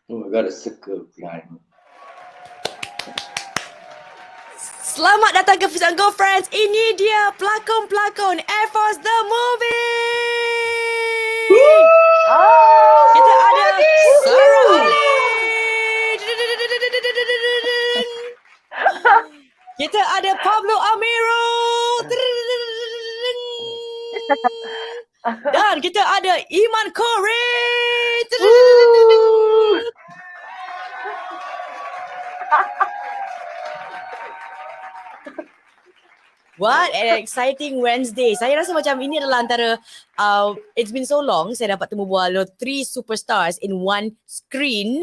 Oh, I got a circle behind me. Selamat datang ke Fiza O Friends. Ini dia pelakon-pelakon Air Force the Movie. Kita ada Sara Ali. Kita ada Pablo Amirul. Dan kita ada Iman Corrine. What an exciting Wednesday. Saya rasa macam ini adalah antara, it's been so long saya dapat temu bual 3 superstars in one screen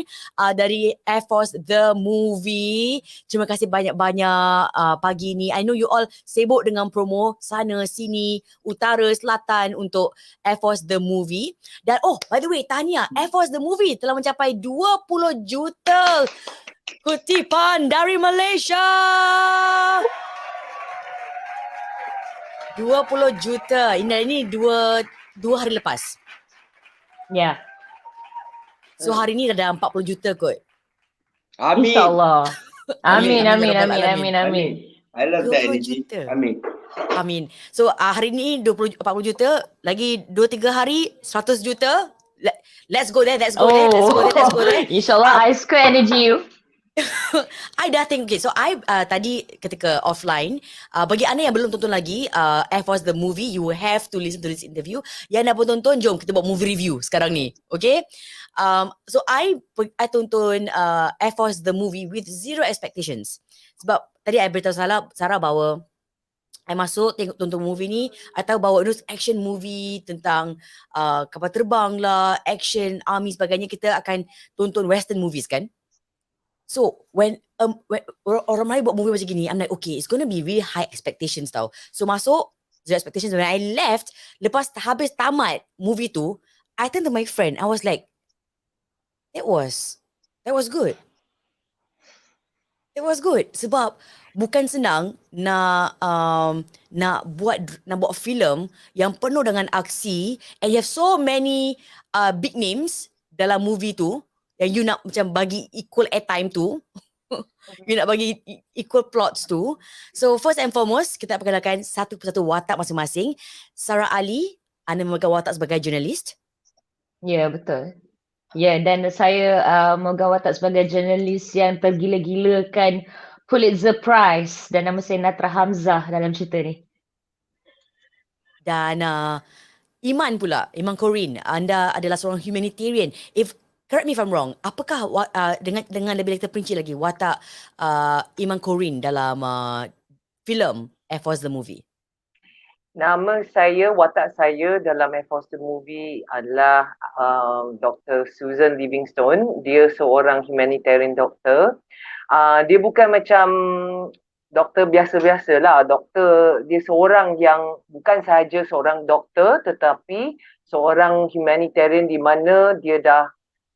dari Air Force The Movie. Terima kasih banyak-banyak pagi ni. I know you all sibuk dengan promo sana, sini, utara, selatan untuk Air Force The Movie. Dan by the way, tahniah, Air Force The Movie telah mencapai 20 juta kutipan dari Malaysia. 20 juta. Ini dua hari lepas. Ya. So hari ni dah 40 juta kot. Amin. InsyaAllah. Amin. I love that 20 energy. juta. Amin. So hari ni 40 juta, lagi 2-3 hari 100 juta. Let's go there. InsyaAllah I square energy you. I dah think, okay, so I tadi ketika offline, bagi anda yang belum tonton lagi Air Force The Movie, you have to listen to this interview. Yang dah pun tonton, jom kita buat movie review sekarang ni, okay? So I tonton Air Force The Movie with zero expectations. Sebab tadi I beritahu Sarah bahawa I masuk tonton movie ni, I tahu bahawa itu action movie tentang kapal terbang lah, action, army sebagainya. Kita akan tonton western movies kan. So when orang Melayu buat movie macam gini, I'm like, okay, it's gonna be really high expectations tau. So masuk, zero expectations. When I left, lepas habis tamat movie tu, I turned to my friend. I was like, that was good. It was good. Sebab bukan senang nak buat filem yang penuh dengan aksi, and you have so many big names dalam movie tu, yang you nak macam bagi equal airtime tu. You nak bagi equal plots tu. So first and foremost, kita perkenalkan satu persatu watak masing-masing. Sara Ali, anda memegang watak sebagai jurnalis. Ya, betul. Ya, dan saya memegang watak sebagai jurnalis yang tergila-gilakan Pulitzer Prize, dan nama saya Natra Hamzah dalam cerita ni. Dan Iman pula, Iman Corrine, anda adalah seorang humanitarian. Correct me if I'm wrong, apakah dengan lebih terperinci lagi watak Iman Corrine dalam filem Air Force The Movie? Watak saya dalam Air Force The Movie adalah Dr. Susan Livingstone. Dia seorang humanitarian doctor. Dia bukan macam doktor biasa-biasa lah. Dia seorang yang bukan sahaja seorang doktor, tetapi seorang humanitarian di mana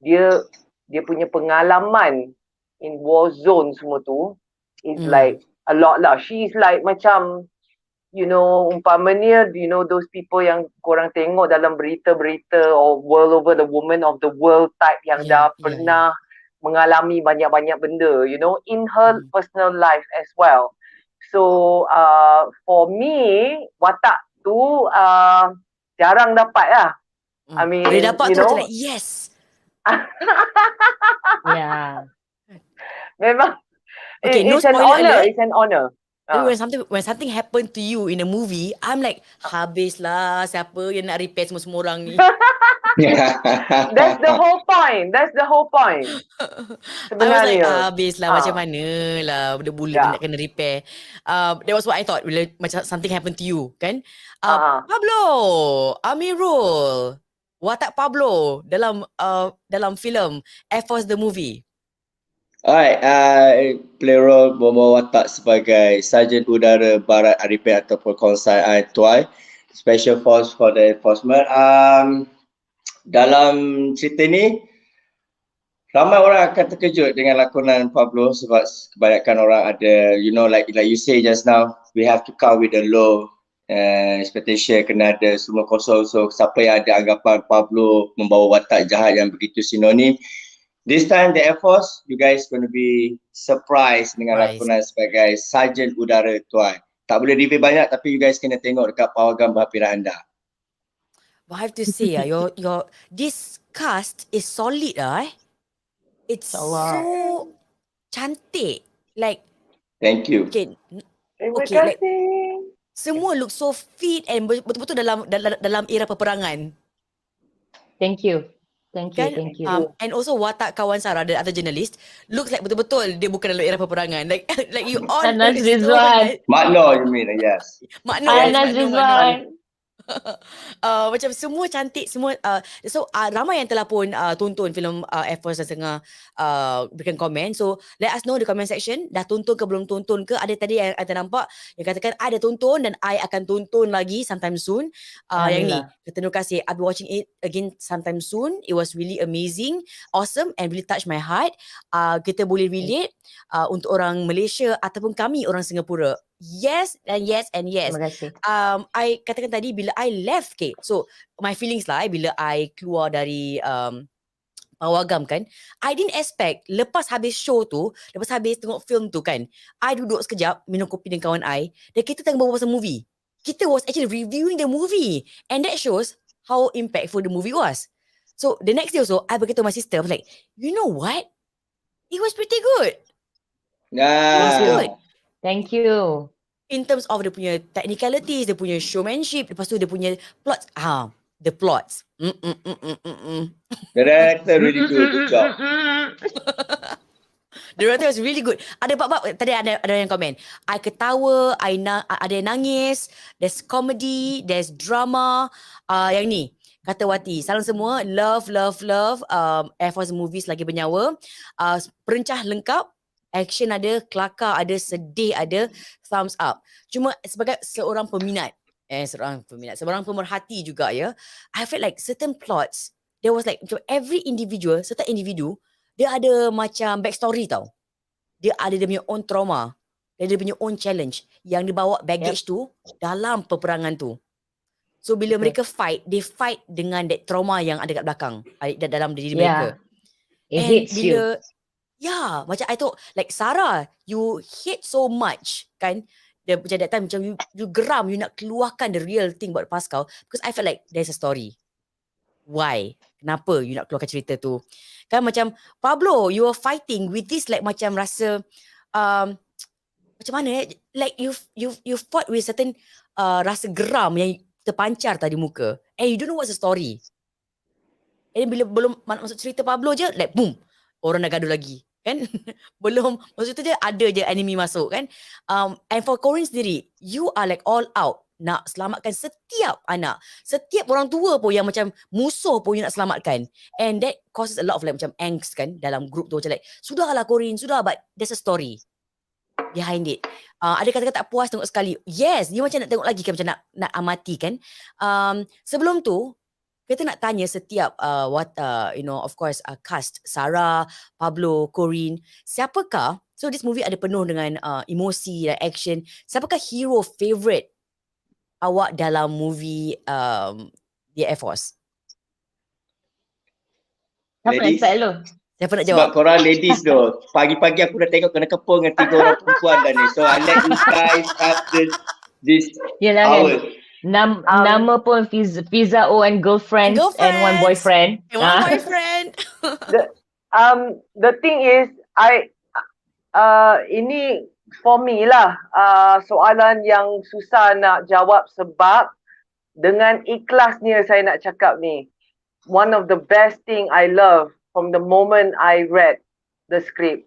dia punya pengalaman in war zone semua tu is like a lot lah. She is like macam, umpamanya, those people yang korang tengok dalam berita-berita or world over the woman of the world type yang pernah mengalami banyak-banyak benda, in her personal life as well. So for me, watak tu jarang dapat lah. I mean, boleh dapat tu macam like, yes. Ya. Memang Okay, no it's an spoiler honor. alert. It's an honor. When something happened to you in a movie, I'm like, habislah, siapa yang nak repair semua orang ni. That's the whole point. I was like, Sebenarnya. habislah, macam mana lah budak-budak nak kena repair. That was what I thought bila macam something happened to you, kan? Pablo, Amirul, watak Pablo dalam filem Air Force The Movie. Alright, play role membawa watak sebagai Sarjan Udara Barat Arifin ataupun Konsai Tuai, Special Force for the Enforcement. Dalam cerita ni, ramai orang akan terkejut dengan lakonan Pablo sebab kebanyakan orang ada, like you say just now, we have to come with a low expectation, kena ada semua kosong. So siapa yang ada anggapan Pablo membawa watak jahat yang begitu sinonim, This time the Air Force, you guys going to be surprised dengan Surprise. lakonan sebagai Sarjan Udara Tuan. Tak boleh reveal banyak tapi you guys kena tengok dekat pawagam berhampiran anda. But I have to say, your this cast is solid, It's InsyaAllah. so cantik. Like, Thank you. okay, Terima Okay, like- kasih. semua look so fit and betul-betul dalam era peperangan. Thank you. Thank you. Kan? Thank you. And also watak kawan Sara, the other journalist, looks like betul-betul dia bukan dalam era peperangan. Like like you all Anas look so Rizwan. nice. Makno you mean, yes. Makno, yes, Anas makno. Rizwan. Macam semua cantik, semua so ramai yang telah pun tonton filem Air Force dan tengah berikan komen. So let us know di comment section, dah tonton ke belum tonton ke. Ada tadi yang ada nampak yang katakan I dah tonton dan I akan tonton lagi sometime soon. Yang ni, terima kasih, I'll be watching it again sometime soon. It was really amazing, awesome and really touch my heart. Kita boleh relate untuk orang Malaysia ataupun kami orang Singapura. Yes and yes and yes. Terima kasih. I katakan tadi bila I left, okay, so my feelings lah bila I keluar dari pawagam kan, I didn't expect lepas habis show tu, lepas habis tengok film tu kan, I duduk sekejap minum kopi dengan kawan I dan kita tengah berbual pasal movie. Kita was actually reviewing the movie and that shows how impactful the movie was. So the next day also I berkata to my sister, I was like, you know what, it was pretty good. It was good Thank you. in terms of dia punya technicalities, dia punya showmanship, lepas tu dia punya plots. The plots. The director really good job. The director was really good. Ada bab-bab tadi ada yang komen. I ketawa, ada yang nangis, there's comedy, there's drama. Yang ni, kata Wati, salam semua, love Air Force movies Selagi Bernyawa. Perencah lengkap, action ada, kelakar ada, sedih ada, thumbs up. Cuma sebagai seorang pemerhati juga ya, I felt like certain plots, there was like every individual, certain individu, dia ada macam backstory tau. Dia ada dia punya own trauma, dia punya own challenge yang dibawa baggage tu dalam peperangan tu. So bila mereka fight, they fight dengan that trauma yang ada kat belakang, dalam diri mereka. It And hits bila, you. yeah, macam I thought, like Sara, you hate so much, kan? Dia macam that time, macam you geram, you nak keluarkan the real thing about Pascal, because I felt like there's a story. Why? Kenapa you nak keluarkan cerita tu? Kan macam, Pablo, you are fighting with this like macam rasa, macam mana like you fought with certain rasa geram yang terpancar tadi muka. And you don't know what's the story. And bila belum masuk cerita Pablo je, like boom, orang dah gaduh lagi, kan? Belum masuk tu je ada je enemy masuk, kan? And for Corrine sendiri, you are like all out nak selamatkan setiap anak, setiap orang tua pun yang macam musuh pun you nak selamatkan. And that causes a lot of like macam angst kan dalam group tu, macam like sudahlah Corrine, sudah, but there's a story behind it. Ada kata-kata tak puas tengok sekali. Yes, dia macam nak tengok lagi kan, macam nak amati kan. Sebelum tu kita nak tanya setiap of course cast Sara, Pablo, Corrine, siapakah, so this movie ada penuh dengan emosi dan action, siapakah hero favourite awak dalam movie The Air Force? Siapa nak Ladies? start dulu? Siapa nak Sebab jawab? korang ladies tu, pagi-pagi aku dah tengok kena kepung dengan 3 orang perempuan dah ni. So I let you guys have this Yelah hour. kan. Nama pun Fiza O and girlfriends and one boyfriend. And one boyfriend. The thing is, ini for me lah, soalan yang susah nak jawab sebab dengan ikhlasnya saya nak cakap ni, one of the best thing I love from the moment I read the script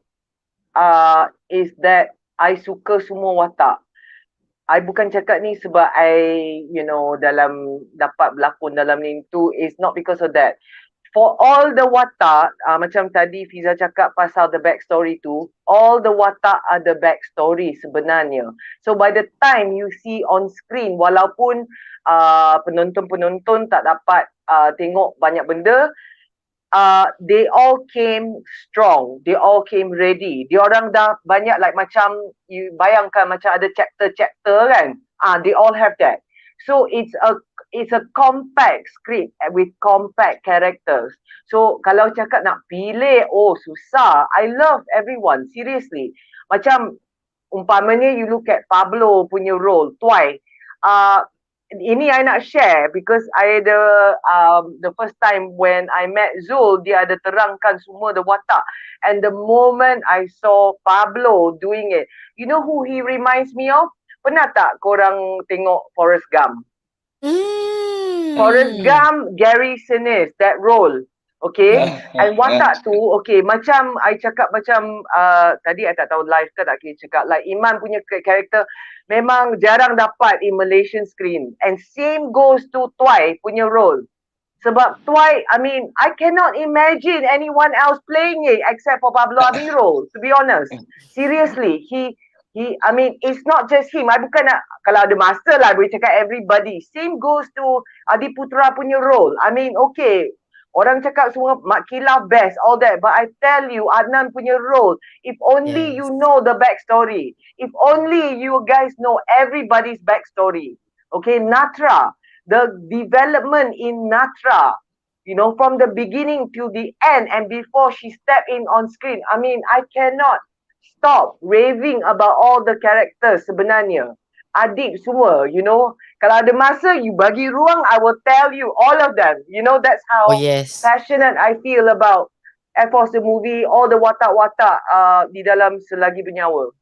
is that I suka semua watak. I bukan cakap ni sebab I, dalam dapat berlakon dalam ni tu, is not because of that. For all the watak, macam tadi Fiza cakap pasal the backstory tu, all the watak ada backstory sebenarnya. So by the time you see on screen, walaupun penonton-penonton tak dapat tengok banyak benda, they all came strong, they all came ready. Diorang dah banyak like macam, you bayangkan macam ada chapter-chapter kan, they all have that. So it's a compact script with compact characters. So kalau cakap nak pilih, oh susah. I love everyone, seriously. Macam umpamanya you look at Pablo punya role, Tuai. Ini I nak share because the first time when I met Zul, dia ada terangkan semua the watak. And the moment I saw Pablo doing it, you know who he reminds me of? Pernah tak korang tengok Forrest Gump? Forrest Gump, Gary Sinise, that role. Okay, and watak tu, okay, macam I cakap macam tadi I tak tahu live ke tak kira cakap, like Iman punya karakter memang jarang dapat in Malaysian screen, and same goes to Tuai punya role. Sebab Tuai, I mean, I cannot imagine anyone else playing it except for Pablo Amirul, to be honest. Seriously, I mean, it's not just him. I bukan nak, kalau ada masa lah boleh cakap everybody. Same goes to Adi Putra punya role. I mean, okay, orang cakap semua Mak Kila best, all that. But I tell you, Adnan punya role, if only you know the backstory. If only you guys know everybody's backstory. Okay, Natra, the development in Natra, you know, from the beginning to the end and before she stepped in on screen. I mean, I cannot stop raving about all the characters sebenarnya. Adik semua, you know, kalau ada masa you bagi ruang, I will tell you all of them. You know, that's how passionate I feel about Air Force the movie, all the watak-watak di dalam Selagi Bernyawa.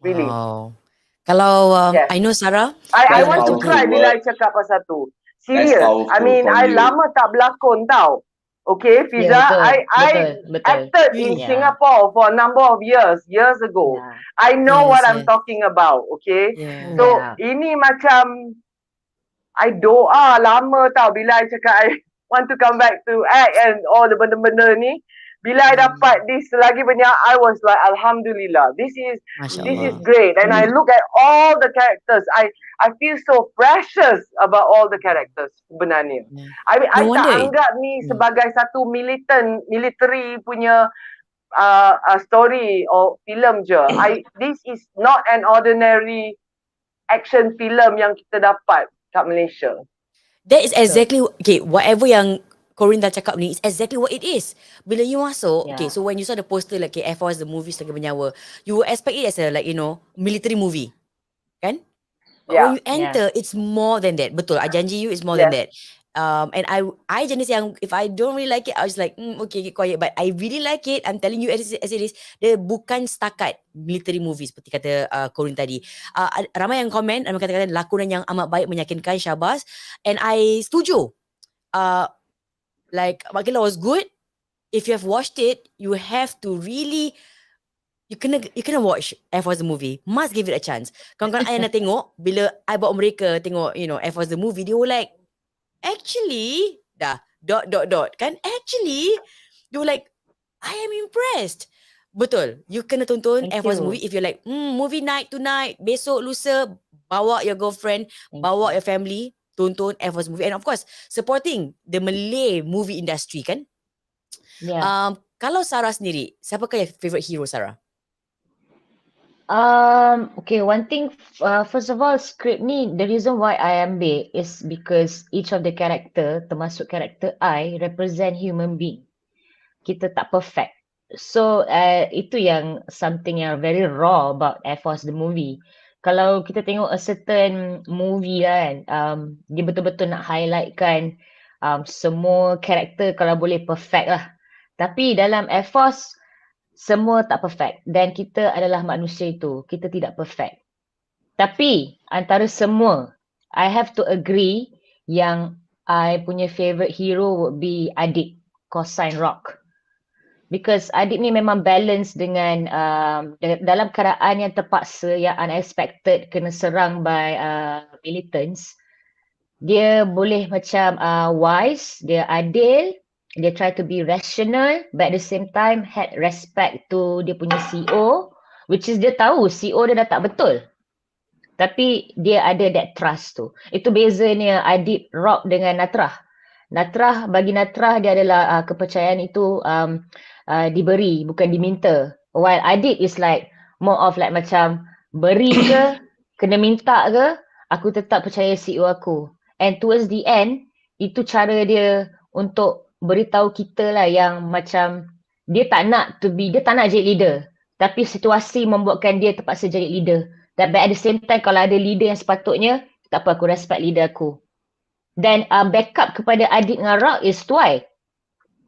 Really. Wow. Kalau I know Sara, I want to cry bila I cakap pasal tu. Serious. I mean, I lama tak berlakon tau. Okay, Fiza, I acted in Singapore for a number of years ago. I know what I'm talking about, okay? So, ini macam, I doa lama tau bila I cakap I want to come back to act and all the benda-benda ni. Bila I dapat this Selagi Bernyawa, I was like, Alhamdulillah, this is great. And I look at all the characters. I feel so precious about all the characters sebenarnya. I tak anggap ni sebagai satu military punya story or film je. This is not an ordinary action film yang kita dapat kat Malaysia. That is exactly, okay, whatever yang Corrine dah cakap ni, is exactly what it is. Bila you masuk, okay, so when you saw the poster like Air Force, the movie Selagi Bernyawa, you will expect it as a, like, you know, military movie. Kan? But when you enter, it's more than that. Betul, I janji you, it's more than that. And I jenis yang, if I don't really like it, I was like, okay, keep quiet. But I really like it. I'm telling you as it is, dia bukan setakat military movie seperti kata Corrine tadi. Ramai yang komen, ramai kata-kata lakonan yang amat baik, meyakinkan, syabas. And I setuju. Like, Mak Kila was good. If you have watched it, you have to really, you kena watch Air Force the movie. Must give it a chance. Kawan-kawan I nak tengok, bila I bawa mereka tengok, you know, Air Force the movie, they were like, actually, kan? Actually, they were like, I am impressed. Betul. You kena tonton Air Force movie if you're like, movie night tonight, besok, lusa, bawa your girlfriend, bawa your family, tonton Air Force movie. And of course, supporting the Malay movie industry, kan? Kalau Sara sendiri, siapakah your favorite hero, Sara? Okay, one thing, first of all, script ni, the reason why I ambil is because each of the character, termasuk character I, represent human being. Kita tak perfect. So, itu yang something yang very raw about Air Force the movie. Kalau kita tengok a certain movie kan, dia betul-betul nak highlightkan semua karakter kalau boleh perfect lah. Tapi dalam Air Force, semua tak perfect. Dan kita adalah manusia itu. Kita tidak perfect. Tapi antara semua, I have to agree yang I punya favourite hero would be Adik, Cosine Rock. Because Adik ni memang balance dengan dalam keadaan yang terpaksa, yang unexpected, kena serang by militants. Dia boleh macam wise, dia adil, dia try to be rational, but at the same time had respect to dia punya CEO, which is dia tahu CEO dia dah tak betul. Tapi dia ada that trust tu. Itu bezanya Adik Rock dengan Natrah. Natrah, bagi Natrah dia adalah kepercayaan itu diberi, bukan diminta. While Adik is like more of like macam beri ke, kena minta ke, aku tetap percaya CEO aku. And towards the end, itu cara dia untuk beritahu kita lah yang macam dia tak nak jadi leader. Tapi situasi membuatkan dia terpaksa jadi leader. But at the same time, kalau ada leader yang sepatutnya, tak apa, aku respect leader aku. Dan backup kepada adik dengan Rock is Twy.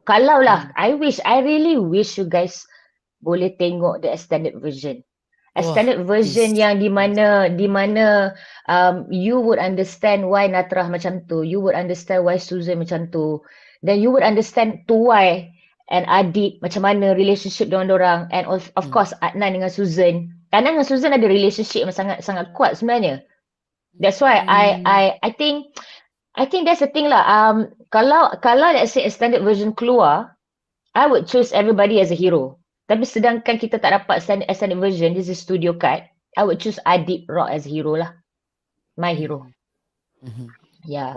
Kalau lah, I really wish you guys boleh tengok the extended version. Extended version please. yang di mana you would understand why Natrah macam tu, you would understand why Susan macam tu, then you would understand Twy and Adik macam mana relationship diorang, and of course Adnan dengan Susan. Adnan dengan Susan ada relationship yang sangat kuat sebenarnya. That's why I think that's the thing lah. Kalau let's say extended version keluar, I would choose everybody as a hero. Tapi sedangkan kita tak dapat extended version, this is studio cut, I would choose Adib Rock as a hero lah. My hero. Yeah.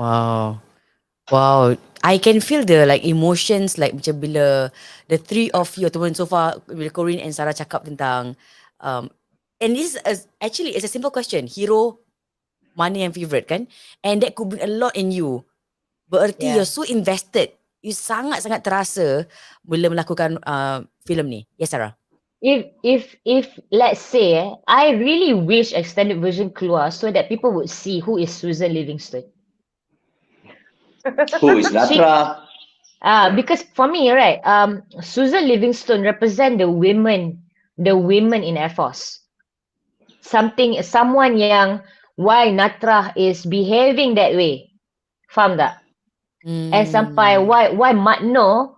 Wow, I can feel the like emotions like macam bila the three of you ataupun so far bila Corrine and Sara cakap tentang and this is actually it's a simple question, hero mana yang favourite kan, and that could bring a lot in you. Bererti you're so invested, you sangat-sangat terasa bila melakukan filem ni. Yes, Sarah. If let's say I really wish extended version keluar so that people would see who is Susan Livingston. Who is Natra? Because for me, right, Susan Livingston represent the women in Air Force. Someone yang why Natra is behaving that way. Faham tak? And sampai why Makno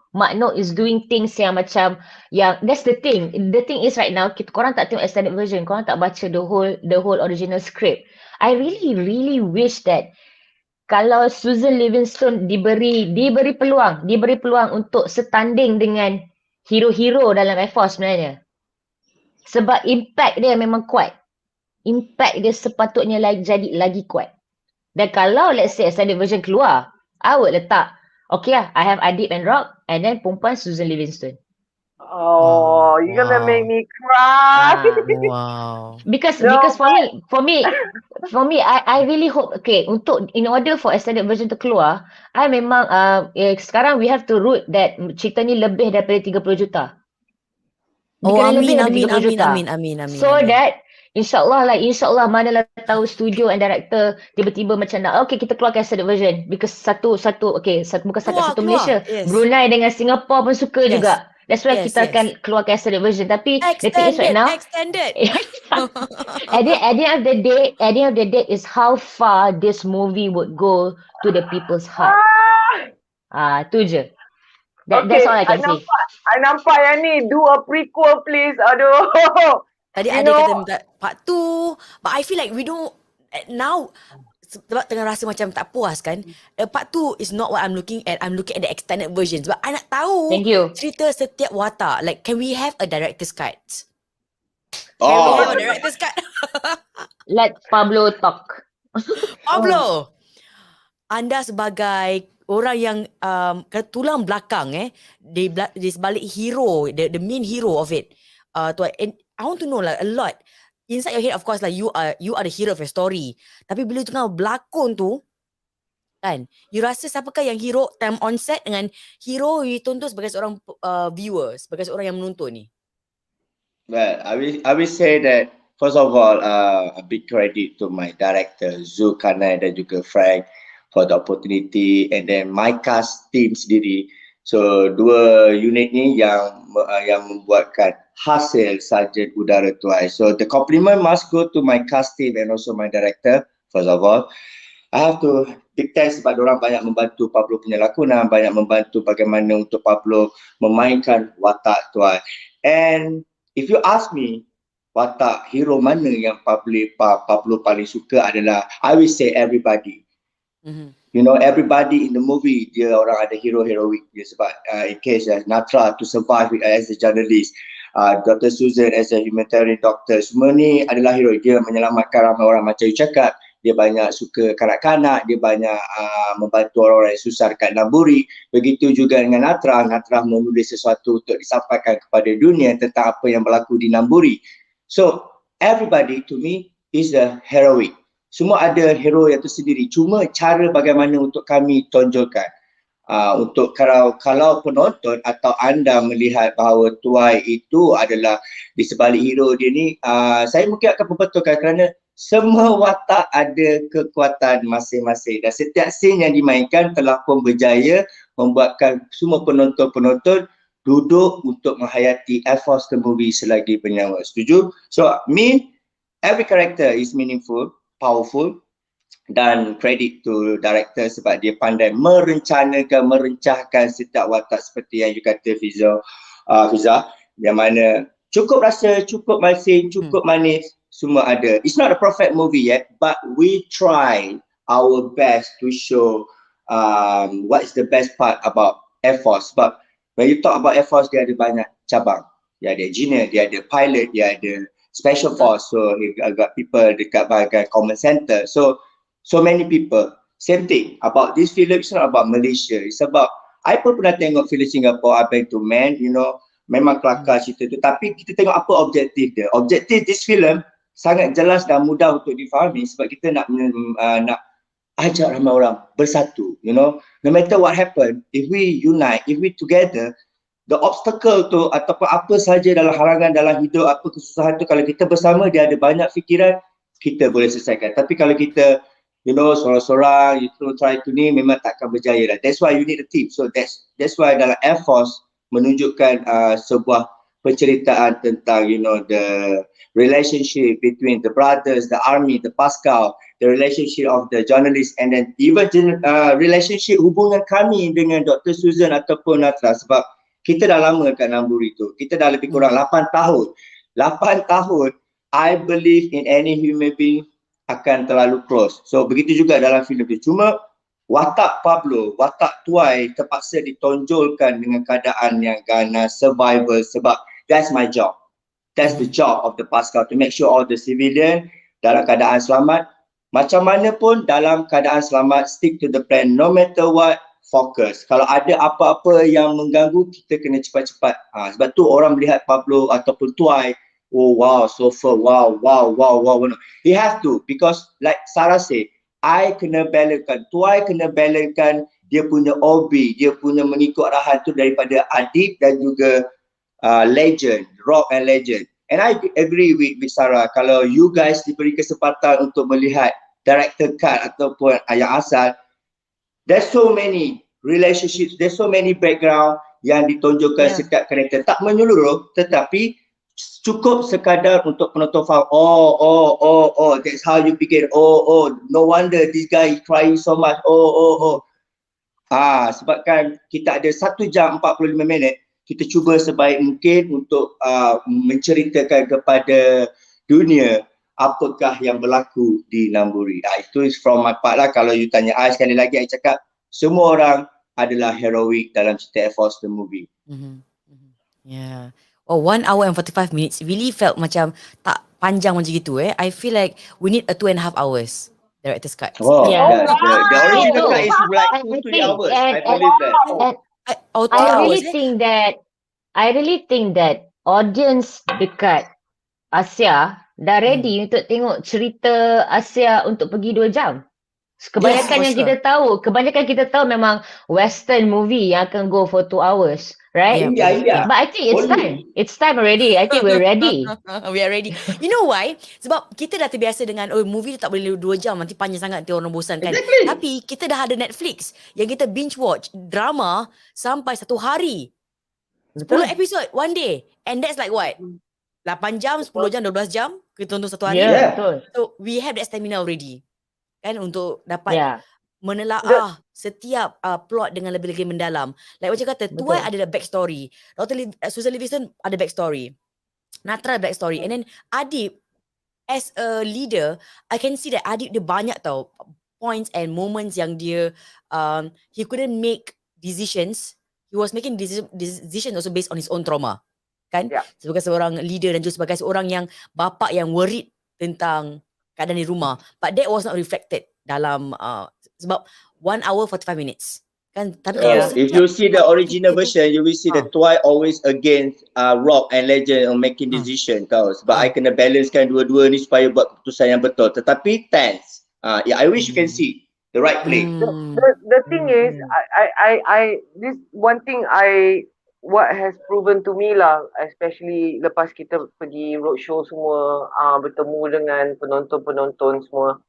is doing things yang macam yang that's the thing. The thing is right now korang tak tengok extended version, korang tak baca the whole original script. I really wish that kalau Susan Livingston diberi peluang untuk setanding dengan hero-hero dalam Air Force sebenarnya. Sebab impact dia memang kuat. Impact dia sepatutnya jadi lagi kuat. Dan kalau let's say extended version keluar, I would letak, okay lah, I have Adib and Rock, and then perempuan Susan Livingston. Oh, you're gonna make me cry. Wow. Because for me, I really hope, okay, in order for extended version to keluar, I memang sekarang we have to root that cerita ni lebih daripada 30 juta. Dia kena lebih daripada 30 juta. Amin. So that InsyaAllah manalah tahu studio and director tiba-tiba macam nak, okay, kita keluarkan extended version. Because satu bukan satu Malaysia. Yes. Brunei dengan Singapore pun suka juga. That's why kita akan keluarkan extended version. Tapi the thing is right now, extended. at the end of the day is how far this movie would go to the people's heart. Tu je. That's all I can say. I nampak yang ni, do a prequel please. Aduh. Tadi ada kata minta part 2, but I feel like we don't now sebab tengah rasa macam tak puas kan. Part 2 is not what I'm looking at. I'm looking at the extended version. Sebab I nak tahu cerita setiap watak. Like, can we have a director's cut? Can we have a director's cut? Let Pablo talk. Pablo, anda sebagai orang yang tulang belakang di sebalik hero, the main hero of it. And I want to know like a lot. Inside your head, of course, like you are the hero of your story. Tapi bila tengah berlakon tu, kan, you rasa siapakah yang hero time on set dengan hero you tonton sebagai seorang viewer, sebagai seorang yang menonton ni? Well, I will say that first of all, a big credit to my director Zulkarnain dan juga Frank for the opportunity, and then my cast team sendiri. So dua unit ni yang membuatkan hasil Sarjan Udara Twy. So the compliment must go to my cast team and also my director. First of all, I have to big thanks sebab diorang banyak membantu Pablo punya lakonan, banyak membantu bagaimana untuk Pablo memainkan watak Twy. And if you ask me, watak hero mana yang Pablo paling suka adalah, I will say everybody. You know, everybody in the movie, dia orang ada hero-heroic dia sebab in case Natra to survive as a journalist, Dr. Susan as a humanitarian doctor, semua ni adalah hero. Dia menyelamatkan ramai orang macam you cakap. Dia banyak suka kanak-kanak, dia banyak membantu orang-orang yang susah dekat Namburi. Begitu juga dengan Natra menulis sesuatu untuk disampaikan kepada dunia tentang apa yang berlaku di Namburi. So, everybody to me is a heroic. semua ada hero yang tersendiri. Cuma cara bagaimana untuk kami tonjolkan. Untuk kalau penonton atau anda melihat bahawa tuai itu adalah di sebalik hero dia ni, saya mungkin akan membetulkan kerana semua watak ada kekuatan masing-masing dan setiap scene yang dimainkan telah pun berjaya membuatkan semua penonton-penonton duduk untuk menghayati Air Force the movie Selagi Bernyawa. Setuju? So, every character is meaningful, powerful, dan credit to director sebab dia pandai merencahkan setiap watak seperti yang you kata Fiza, yang mana cukup rasa, cukup masin, cukup manis, semua ada. It's not a perfect movie yet, but we try our best to show what is the best part about Air Force. Sebab when you talk about Air Force, dia ada banyak cabang. Dia ada engineer, dia ada pilot, dia ada special force, so he got people dekat bahagian command center. So many people. Same thing about this film. It's not about Malaysia. It's about, I pun pernah tengok film Singapore, I Beg to Man, memang kelakar cerita tu. Tapi kita tengok apa objektif dia. Objektif this film sangat jelas dan mudah untuk difahami sebab kita nak ajak ramai orang bersatu. No matter what happen, if we unite, if we together, the obstacle tu ataupun apa saja dalam halangan dalam hidup, apa kesusahan tu, kalau kita bersama, dia ada banyak fikiran, kita boleh selesaikan. Tapi kalau kita sorang-sorang, try to ni, memang takkan berjaya lah. That's why you need a team. So that's why dalam Air Force menunjukkan sebuah penceritaan tentang the relationship between the brothers, the army, the Pascal, the relationship of the journalist, and then even relationship hubungan kami dengan Dr. Susan ataupun Natra, sebab kita dah lama kat Namburi tu. Kita dah lebih kurang 8 tahun. 8 tahun, I believe in any human being akan terlalu close. So begitu juga dalam filem tu. Cuma watak Pablo, watak tuai terpaksa ditonjolkan dengan keadaan yang ganas, survival, sebab that's my job. That's the job of the Pascal, to make sure all the civilian dalam keadaan selamat. Macam mana pun dalam keadaan selamat, stick to the plan. No matter what, fokus. Kalau ada apa-apa yang mengganggu, kita kena cepat-cepat. Sebab tu orang melihat Pablo ataupun tuai, oh wow, so far, wow. He have to, because like Sara say, I kena balancekan, tuai kena balancekan dia punya OB, dia punya mengikut arahan tu daripada Adib dan juga legend, rock and legend. And I agree with Sara, kalau you guys diberi kesempatan untuk melihat director cut ataupun yang asal, there's so many relationships, there's so many background yang ditonjolkan setiap karakter. Tak menyeluruh, tetapi cukup sekadar untuk penonton faham, oh, that's how you begin, oh, no wonder this guy is crying so much, oh. Sebabkan kita ada 1 jam 45 minit, kita cuba sebaik mungkin untuk menceritakan kepada dunia apakah yang berlaku di Namburi. Itu is from my part lah. Kalau you tanya I, sekali lagi I cakap, semua orang adalah heroik dalam cerita Air Force the movie. Yeah. 1 hour and 45 minutes really felt macam tak panjang macam gitu. I feel like we need a 2.5 hours director's cut. The original cut is like 2-3 hours. I believe that. I really think that audience dekat Asia dah ready untuk tengok cerita Asia untuk pergi 2 jam. Kebanyakan kebanyakan kita tahu memang Western movie yang akan go for 2 hours, right? Yeah. But I think it's time. It's time already. I think we're ready. We are ready. You know why? Sebab kita dah terbiasa dengan movie tu tak boleh 2 jam, nanti panjang sangat, nanti orang bosan kan. Exactly. Tapi kita dah ada Netflix yang kita binge watch drama sampai 1 hari. 10 episode one day. And that's like what? 8 jam, 10 jam, 12 jam kita tonton 1 hari. Yeah, betul. So we have that stamina already. Kan, untuk dapat menelaah setiap plot dengan lebih-lebih mendalam. Like macam kata, Tuai ada backstory. Susan Livingston ada backstory. Natra ada backstory. And then Adib, as a leader, I can see that Adib dia banyak tau points and moments yang dia he couldn't make decisions. He was making decisions also based on his own trauma. Kan? Sebagai seorang leader dan juga sebagai seorang yang bapa yang worried tentang keadaan di rumah, but that was not reflected dalam sebab 1 hour 45 minutes kan. Tapi if you see the original version, you will see the Tuai always against rock and legend on making decision tau. Sebab I kena balancekan dua-dua ni supaya buat keputusan yang betul. Tetapi tense. Yeah, I wish you can see the right play. The thing is, Mhm. this one thing what has proven to me lah, especially lepas kita pergi roadshow semua, bertemu dengan penonton-penonton semua.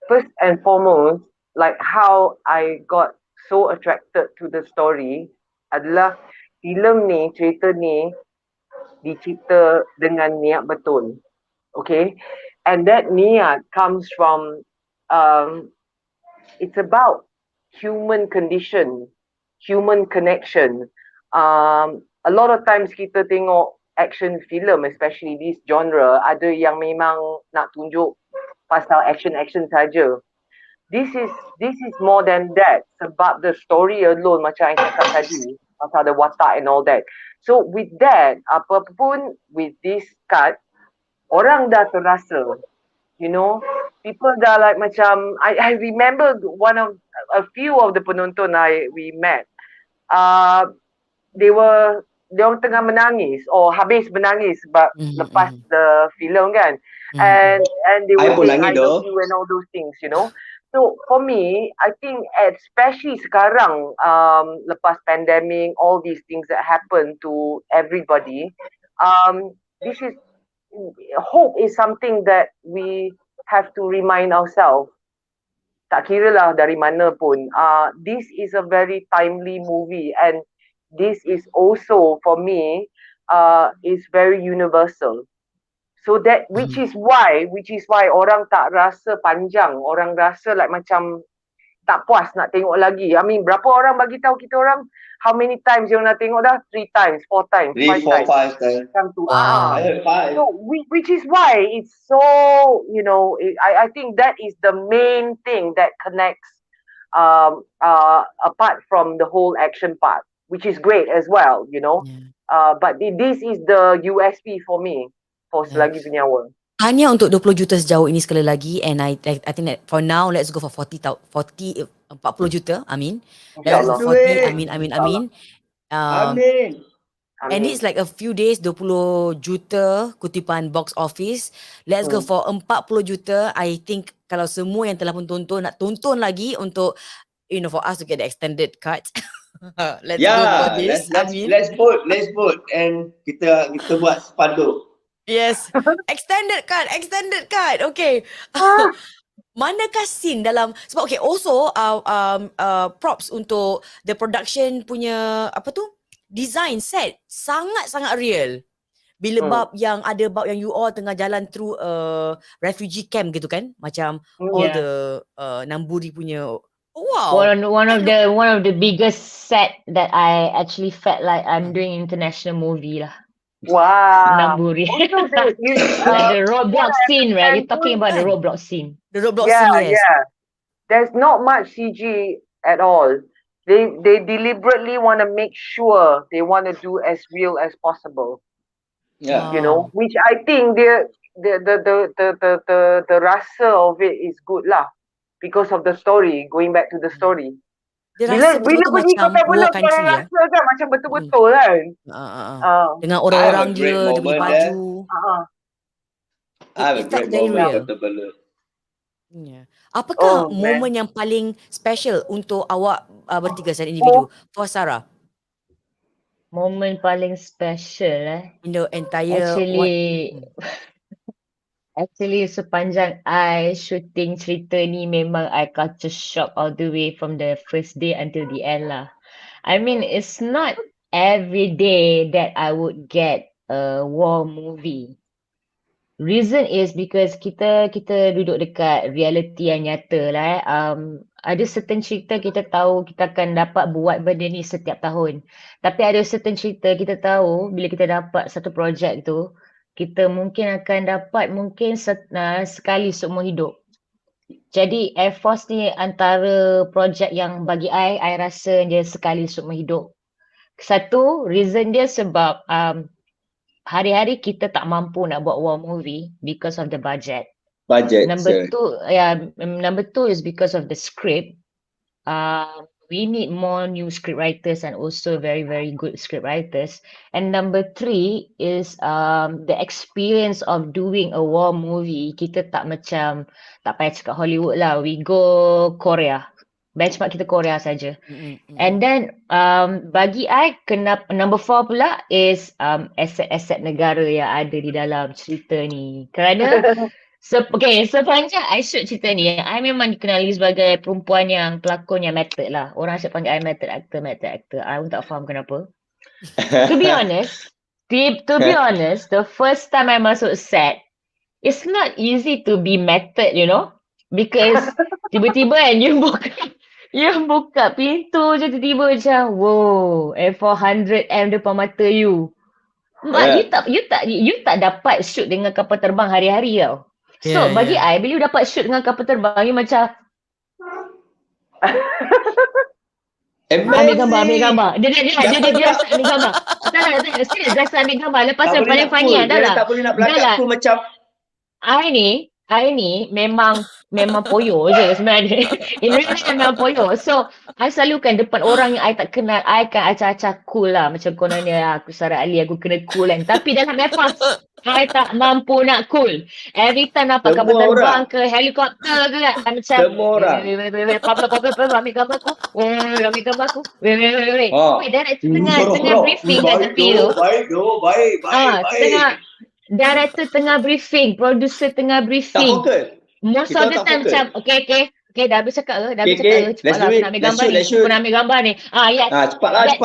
First and foremost, like how I got so attracted to the story adalah cerita ni dicipta dengan niat betul. Okay? And that niat comes from it's about human condition, human connection. A lot of times kita tengok action film, especially this genre, ada yang memang nak tunjuk pasal action saja. This is more than that, sebab the story alone macam yang cakap tadi pasal the watak and all that. So with that, apa pun with this cut, orang dah terasa, you know, people dah like macam I remember a few of the penonton we met, they orang tengah menangis or habis menangis sebab lepas the film kan, and they I were pun saying nangis I love doh. you and all those things, you know. So for me, I think especially sekarang, lepas pandemic, all these things that happen to everybody, this is hope is something that we have to remind ourselves. Tak kira lah dari mana pun. This is a very timely movie, and this is also for me is very universal. So that which is why orang tak rasa panjang, orang rasa like macam tak puas nak tengok lagi. I mean, berapa orang bagi tahu kita orang how many times yang nak tengok dah? 3 times, 4 times, 3, 5 4, times. 5 times. Macam tu. Wow. I heard 5. So which is why it's so, you know, I think that is the main thing that connects apart from the whole action part, which is great as well, you know. But this is the USP for me for Selagi Bernyawa. Hanya untuk 20 juta sejauh ini sekali lagi, and I think that for now let's go for 40 juta. Amin. Let's go InsyaAllah. for 40. Duit. Amin. Amin. And it's like a few days, 20 juta kutipan box office. Let's go for 40 juta. I think kalau semua yang telah pun tonton nak tonton lagi untuk, you know, for us to get the extended cut. Let's go for this. Let's vote and kita buat spanduk. Yes. Extended cut. Okay. Manakah scene dalam, sebab okay, also props untuk the production punya apa tu, design set sangat-sangat real. Bila bab yang you all tengah jalan through refugee camp gitu kan, macam all the Namburi punya, wow. One of the biggest set that I actually felt like I'm doing international movie lah. Wow. Namburi. Also, like the roadblock scene, right? You're talking about the roadblock scene. The roadblock scene, yes. Yeah. There's not much CG at all. They deliberately want to make sure they want to do as real as possible. Yeah. You know, which I think the rasa of it is good lah, because of the story. Going back to the story. Dia Bila rasa betul-betul pergi macam kota war Belum, country korang ya. rasa kan macam betul-betul kan. Dengan orang-orang I have a great dia punya moment baju. I have a It felt great very moment real. with the balloon. Yeah. Apakah Oh, momen yang paling special untuk awak bertiga secara individu? For Sara, Moment paling special in the entire Actually sepanjang I shooting cerita ni memang I culture shock all the way from the first day until the end lah. I mean, it's not every day that I would get a war movie. Reason is because kita duduk dekat reality yang nyata lah. Ada certain cerita kita tahu kita akan dapat buat benda ni setiap tahun. Tapi ada certain cerita kita tahu bila kita dapat satu projek tu, kita mungkin akan dapat sekali seumur hidup. Jadi Air Force ni antara projek yang bagi I rasa dia sekali seumur hidup. Satu, reason dia sebab hari-hari kita tak mampu nak buat war movie because of the budget. Budget. Number two is because of the script. we need more new script writers and also very, very good script writers. And number 3 is the experience of doing a war movie. Kita tak macam, tak payah cakap Hollywood lah. We go Korea. Benchmark kita Korea saja. And then bagi I, number 4 pula is aset-aset negara yang ada di dalam cerita ni. Kerana sepanjang I shoot cerita ni, I memang dikenali sebagai perempuan yang pelakon yang method lah. Orang asyik panggil I method actor. I pun tak faham kenapa. To be honest, the first time I masuk set, it's not easy to be method, you know. Because tiba-tiba kan you buka pintu je tiba-tiba macam, wow, F400M depan mata you. Mak, you tak dapat shoot dengan kapal terbang hari-hari tau. So bagi I, bila you dapat shoot dengan kapal terbang, you macam ambil gambar. Dia rasa ambil gambar. Tak, serius rasa ambil gambar. Lepas tu paling funny adalah, tak boleh nak belakang full macam I ni memang poyo je sebenarnya. In real life memang poyo. So, I selalu kan depan orang yang I tak kenal, I kan acah-acah cool lah. Macam kononnya aku Sara Ali, aku kena cool kan. Tapi dalam F1, I tak mampu nak cool. Every time nampak kapal terbang ke helikopter ke kan. I macam, semua orang. Pablo, ambil gambar aku. Ambil gambar aku. Wait. Director tengah briefing kat tepi tu. Baik. Director tengah briefing, producer tengah briefing. Tak fokus. Most Kita of the tak time fokus. macam, okay, dah habis cakap ke? let's Cepatlah, do it. aku nak ambil gambar Let's shoot. Aku nak ambil gambar ni. Yes. Cepatlah.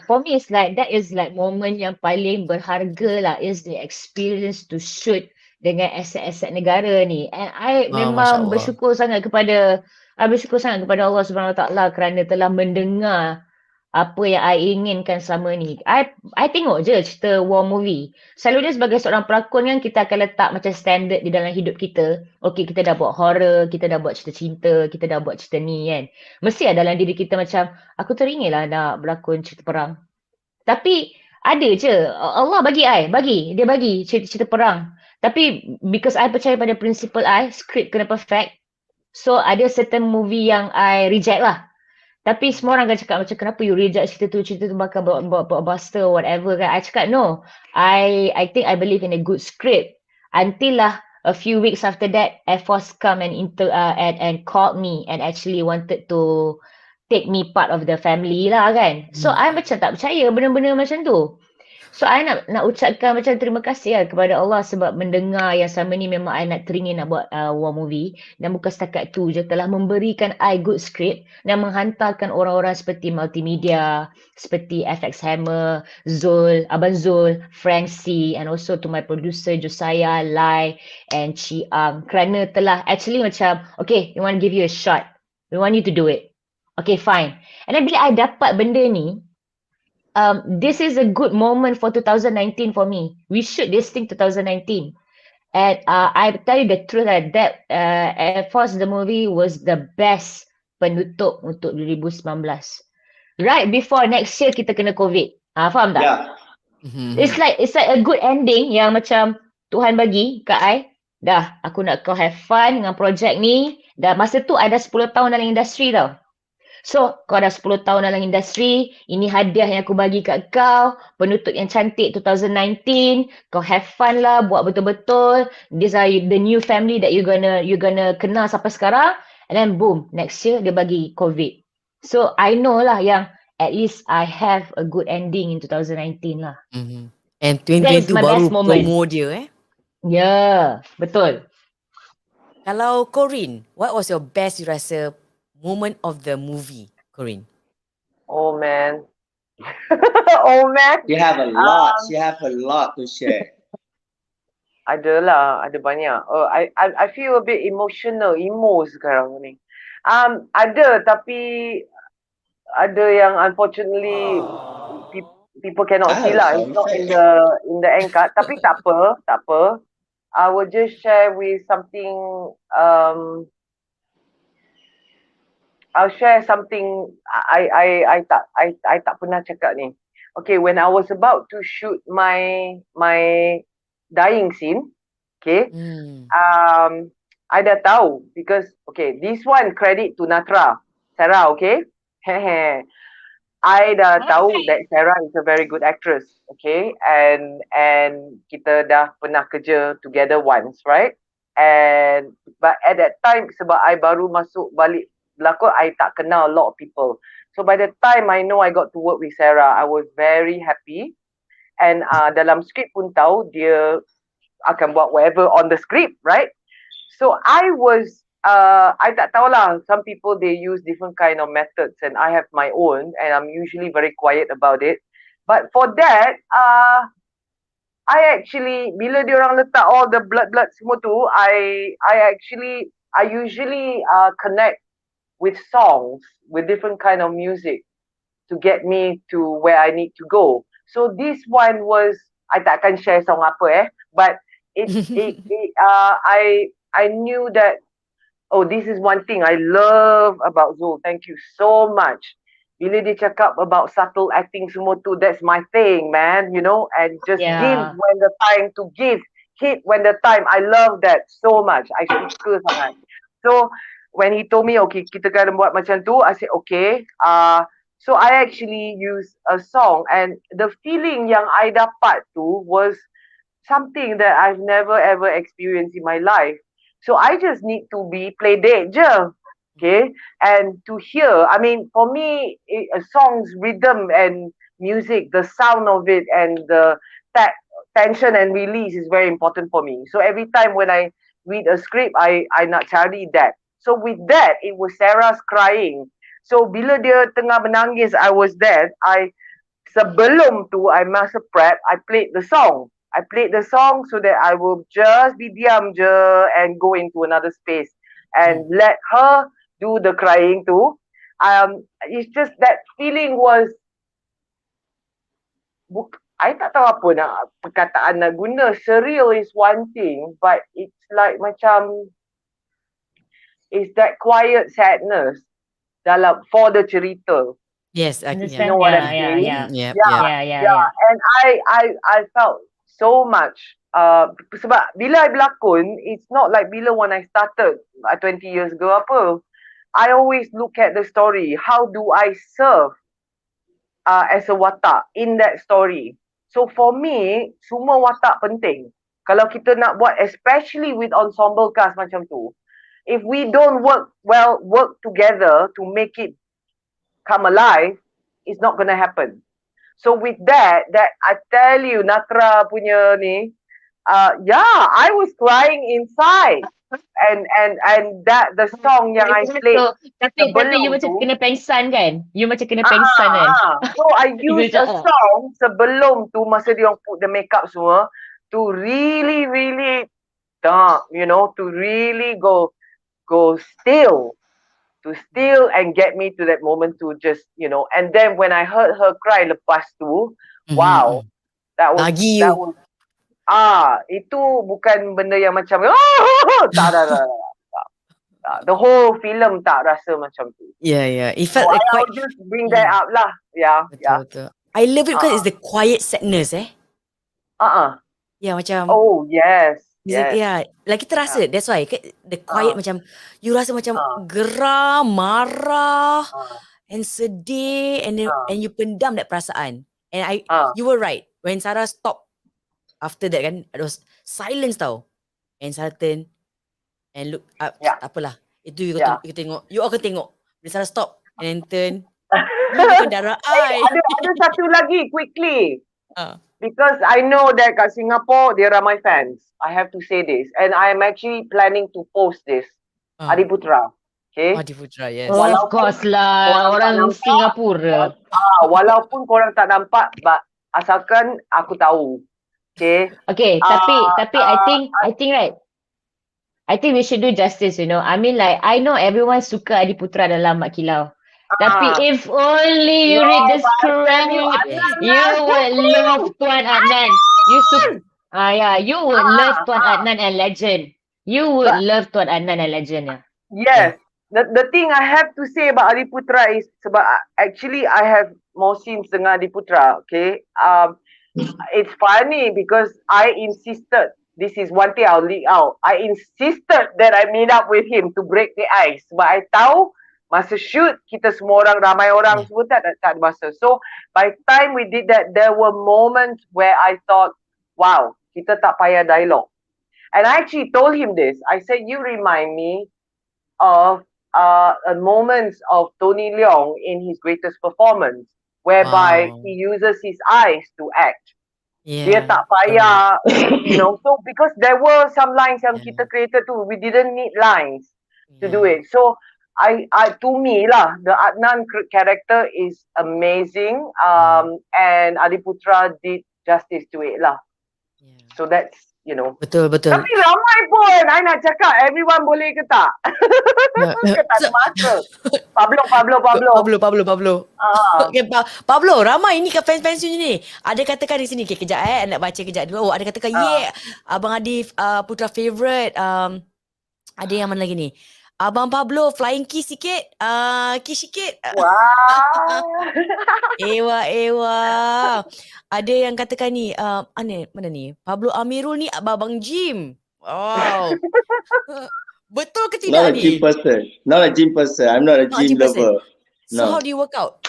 For me, it's like, that is like moment yang paling berharga lah, is the experience to shoot dengan aset-aset negara ni. And I memang bersyukur sangat kepada Allah Subhanahu Wa Taala kerana telah mendengar apa yang I inginkan selama ni. I tengok je cerita war movie. Selalunya sebagai seorang pelakon kan, kita akan letak macam standard di dalam hidup kita. Okay, kita dah buat horror, kita dah buat cerita cinta, kita dah buat cerita ni kan. Mesti ada dalam diri kita macam, aku teringin lah nak berlakon cerita perang. Tapi ada je, Allah bagi cerita perang. Tapi because I percaya pada prinsipal I, script kena perfect. So ada certain movie yang I reject lah. Tapi semua orang akan cakap macam, kenapa you reject cerita tu bakal blockbuster or whatever kan. I cakap no. I think I believe in a good script. Until lah a few weeks after that, Air Force come and called me and actually wanted to take me part of the family lah kan. So I macam tak percaya benda-benda macam tu. So I nak ucapkan macam terima kasih lah kepada Allah sebab mendengar yang selama ni memang I nak teringin nak buat war movie. Dan bukan setakat tu je, telah memberikan I good script dan menghantarkan orang-orang seperti multimedia, seperti FX Hammer, Abang Zul, Frank C, and also to my producer Josiah, Lai and Chi Ang, kerana telah actually macam, okay, we want to give you a shot. We want you to do it. Okay, fine. And then bila I dapat benda ni, this is a good moment for 2019 for me. We shoot this thing 2019. And I tell you the truth that Air Force the movie was the best penutup untuk 2019. Right before next year kita kena COVID. Faham tak? Yeah. It's like a good ending yang macam Tuhan bagi kat I. Dah, aku nak kau have fun dengan projek ni. Dah masa tu I dah 10 tahun dalam industri tau. So, kau dah 10 tahun dalam industri, ini hadiah yang aku bagi kat kau, penutup yang cantik 2019, kau have fun lah, buat betul-betul, these are the new family that you gonna kenal sampai sekarang, and then boom, next year dia bagi COVID. So, I know lah yang at least I have a good ending in 2019 lah. And 2022 baru promo dia Yeah, betul. Kalau Corrine, what was your best you rasa moment of the movie, Corrine? Oh man. You have a lot. She have a lot to share. Ada banyak. I feel a bit emo sekarang ni. Ada, tapi ada yang unfortunately people cannot see lah. It's not in the end card. Tapi tak apa. I will just share with something. I'll share something I tak pernah cakap ni. Okay, when I was about to shoot my dying scene, okay, I dah tahu because okay, this one credit to Natra. Sarah, okay? Hehe. I dah tahu that Sarah is a very good actress, okay? And kita dah pernah kerja together once, right? And but at that time sebab I baru masuk balik berlakon, I tak kenal a lot of people. So by the time I know I got to work with Sarah, I was very happy. And dalam skrip pun tahu dia akan buat whatever on the script, right? So I tak tahulah, some people they use different kind of methods and I have my own and I'm usually very quiet about it. But for that, I actually, bila dia orang letak all the blood semua tu, I usually connect with songs, with different kind of music to get me to where I need to go. So this one was, I takkan share song apa but I knew that, oh, this is one thing I love about Zul. Thank you so much. Bila dia cakap about subtle acting semua tu, that's my thing, man, you know, and just give when the time to give, hit when the time. I love that so much. I suka sangat. So when he told me, okay, kita kena buat macam tu, I said, okay. So I actually used a song and the feeling yang I dapat tu was something that I've never ever experienced in my life. So I just need to be play dead je. Okay. And to hear, I mean, for me, a song's rhythm and music, the sound of it and the tension and release is very important for me. So every time when I read a script, I nak cari that. So with that, it was Sarah's crying. So bila dia tengah menangis, I was there. Sebelum tu, I masa prep, I played the song. I played the song so that I will just be diam je and go into another space and let her do the crying too. It's just that feeling was, I tak tahu apa nak perkataan nak guna. Surreal is one thing, but it's like macam, it's that quiet sadness dalam for the cerita. Yes, Understand? yeah. You know what I'm saying? Yeah. And I felt so much. Sebab bila I berlakon, it's not like bila when I started 20 years ago apa. I always look at the story. How do I serve as a watak in that story? So for me, semua watak penting. Kalau kita nak buat, especially with ensemble cast macam tu, if we don't work together to make it come alive, it's not gonna happen. So with that I tell you, Natra punya ni, I was crying inside, and that the song yang I played. Tapi you macam kena pengsan kan? You macam kena pengsan kan? So I used a song sebelum tu masa dia orang put the makeup semua to really you know, to really go still, to still and get me to that moment to just, you know. And then when I heard her cry lepas tu, wow, that was itu bukan benda yang macam tak. The whole film tak rasa macam tu. Yeah. It felt like I'll quite. just bring that up lah. Yeah. Betul. I love it because it's the quiet sadness Yeah, macam. Oh yes. Yeah, like kita rasa, that's why the quiet macam you rasa macam geram, marah and sedih and you pendam that perasaan. And you were right when Sara stop after that kan, it was silence tau. And Sara turn and look up, tak apalah. Itu you tengok, you all akan tengok. Bila Sara stop and then turn, you bukan darah I. Ada satu lagi quickly. Because I know that kat Singapore, there are my fans. I have to say this. And I am actually planning to post this. Adiputra. Okay? Adiputra, yes. Of course lah. Orang Singapura. Walaupun korang tak nampak, but asalkan aku tahu. Okay? Okay, tapi I think right, I think we should do justice, you know. I mean like, I know everyone suka Adiputra dalam Mak Kilau. Tapi if only you read the script, you would love Tuan Adnan. You would love Tuan Adnan and Legend. You would love Tuan Adnan and Legend. Yes. The thing I have to say about Adiputra is sebab actually I have more scenes dengan Adiputra. Okay. It's funny because I insisted. This is one thing I'll leak out. I insisted that I meet up with him to break the ice. But I tahu Masa shoot, kita semua orang, ramai orang semua tak ada masa. So, by the time we did that, there were moments where I thought, wow, kita tak payah dialogue. And I actually told him this. I said, you remind me of moments of Tony Leung in his greatest performance, whereby he uses his eyes to act. Dia tak payah, you know, so because there were some lines yang kita created too, we didn't need lines to do it. So, I to me lah, the Adnan character is amazing, and Adiputra did justice to it lah. So that's, you know. Betul. Tapi ramai pun, I nak cakap, everyone boleh ke tak? Ke tak ada masa? Pablo. Okay, Pablo, ramai ni fans-fans ni. Ada katakan di sini, okay, kejap nak baca kejap dulu. Ada katakan, Abang Adi Putra favourite. Ada yang mana lagi ni? Abang Pablo, flying kiss sikit. Kiss sikit. Wow. Ewa. Ada yang katakan ni, mana ni? Pablo Amirul ni Abang Jim. Wow. Betul ke tidak ni? Not a gym person. I'm not a gym lover. So how do you work out?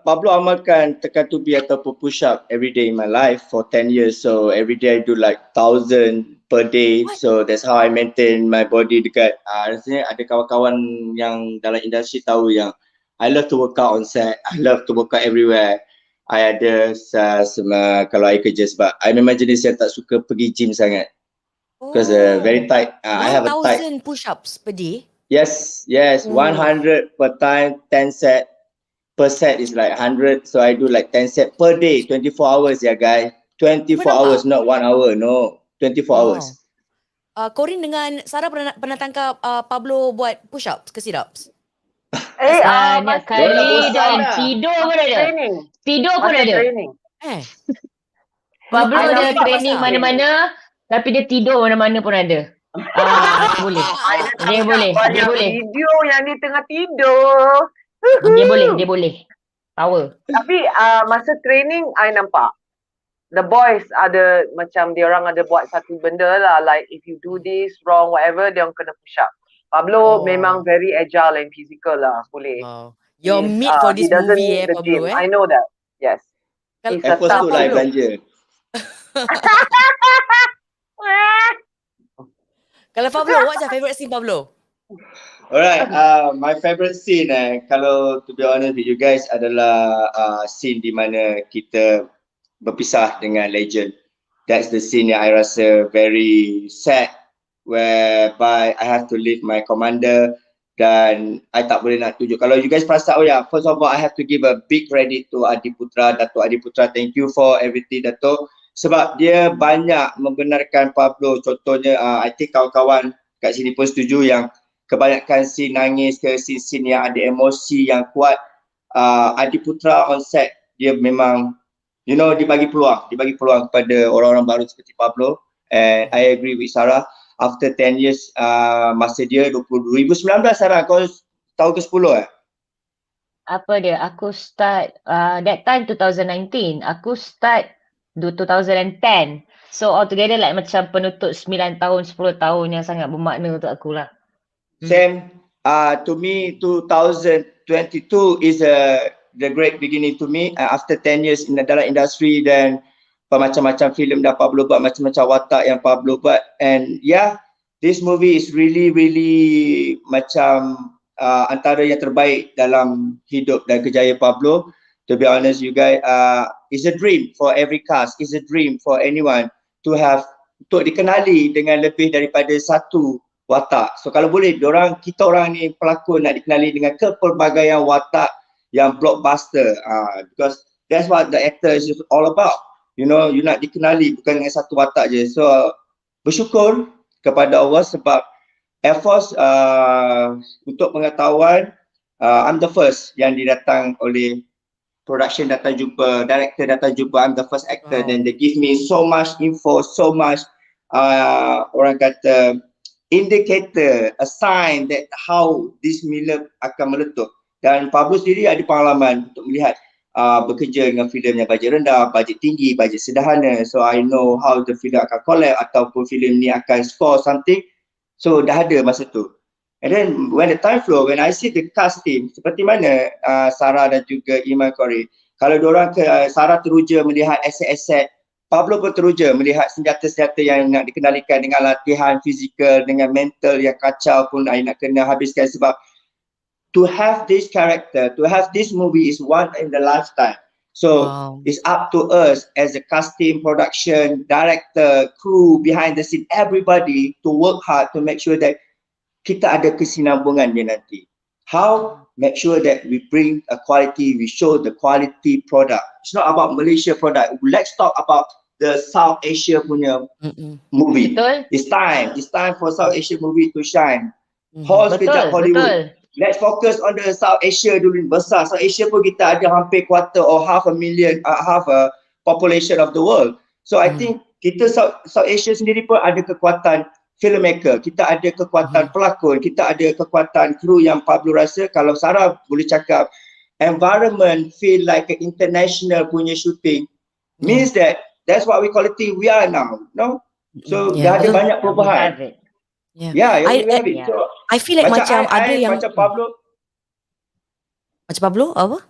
Pablo amalkan tekan tubi ataupun push up every day in my life for 10 years. So every day I do like 1,000 per day. What? So that's how I maintain my body dekat. Rasanya ada kawan-kawan yang dalam industri tahu yang I love to work out on set. I love to work out everywhere. I ada kalau I kerja sebab I memang jenis yang tak suka pergi gym sangat. Because very tight. I have a tight. 1,000 push-ups per day? Yes. 100 per time, 10 set. Per set is like 100. So I do like 10 set per day, 24 hours guys. 24 hours, not 1 hour. No, 24 hours. Corrine dengan Sara pernah tangkap Pablo buat push-ups ke sit-ups? Banyak kali dan tidur pun ada. Tidur pun ada. Pablo ada training mana-mana, tapi dia tidur mana-mana pun ada. Dia boleh. Video yang dia tengah tidur. Dia boleh. Power. Tapi masa training, I nampak. The boys ada macam dia orang ada buat satu benda lah. Like if you do this wrong, whatever, dia orang kena push up. Pablo memang very agile and physical lah. Boleh. You're made for this movie Pablo I know that. Yes. Efforts tu lah belanja. Kalau Pablo, what's your favourite scene Pablo? Alright, my favorite scene kalau to be honest with you guys adalah scene di mana kita berpisah dengan legend. That's the scene yang I rasa very sad, whereby I have to leave my commander dan I tak boleh nak tunjuk. Kalau you guys perasan, first of all I have to give a big credit to Dato' Adi Putra. Thank you for everything Dato'. Sebab dia banyak membenarkan Pablo. Contohnya, I think kawan-kawan kat sini pun setuju yang kebanyakan scene nangis ke scene yang ada emosi yang kuat, Adi Putra on set dia memang dia bagi peluang kepada orang-orang baru seperti Pablo. And I agree with Sara, after 10 years masa dia 2019 Sara, kau tahun ke-10 Apa dia? Aku start that time 2019. Aku start 2010. So altogether like macam penutup 9 tahun, 10 tahun yang sangat bermakna untuk aku lah. Same. To me, 2022 is the great beginning to me. After 10 years dalam industri dan macam-macam filem dah Pablo buat, macam-macam watak yang Pablo buat. And this movie is really macam antara yang terbaik dalam hidup dan kerjaya Pablo. To be honest, you guys, it's a dream for every cast. It's a dream for anyone to have, untuk dikenali dengan lebih daripada satu watak. So kalau boleh, kita orang ni pelakon nak dikenali dengan kepelbagaian watak yang blockbuster. Because that's what the actor is all about. You nak dikenali bukan dengan satu watak je. So bersyukur kepada Allah sebab Air Force untuk pengetahuan, I'm the first yang didatang oleh production datang jumpa, director datang jumpa, I'm the first actor. Then they give me so much info, so much orang kata indicator, a sign that how this film akan meletup. Dan Pablo sendiri ada pengalaman untuk melihat bekerja dengan filem yang bajet rendah, bajet tinggi, bajet sederhana. So I know how the film akan collect ataupun filem ni akan score something. So dah ada masa tu. And then when the time flow, when I see the cast team, seperti mana Sara dan juga Iman Corrine, kalau diorang Sara teruja melihat aset-aset, Pablo pun teruja melihat senjata-senjata yang nak dikendalikan dengan latihan fizikal, dengan mental yang kacau pun nak kena habiskan sebab to have this character, to have this movie is one in the lifetime. So it's up to us as a cast team, production, director, crew, behind the scene, everybody to work hard to make sure that kita ada kesinambungan dia nanti. How? Make sure that we bring a quality, we show the quality product. It's not about Malaysia product. Let's talk about the South Asia punya movie. Betul. It's time for South Asia movie to shine. Pause kejap Hollywood. Let's focus on the South Asia dulu besar. South Asia pun kita ada hampir quarter or half a population of the world. So I think kita South Asia sendiri pun ada kekuatan filmmaker, kita ada kekuatan pelakon, kita ada kekuatan kru yang Pablo rasa kalau Sara boleh cakap environment feel like an international punya shooting means that's what we quality we are now, no? So dah ada banyak perubahan. We have it. So, I feel like macam ada yang macam Pablo apa?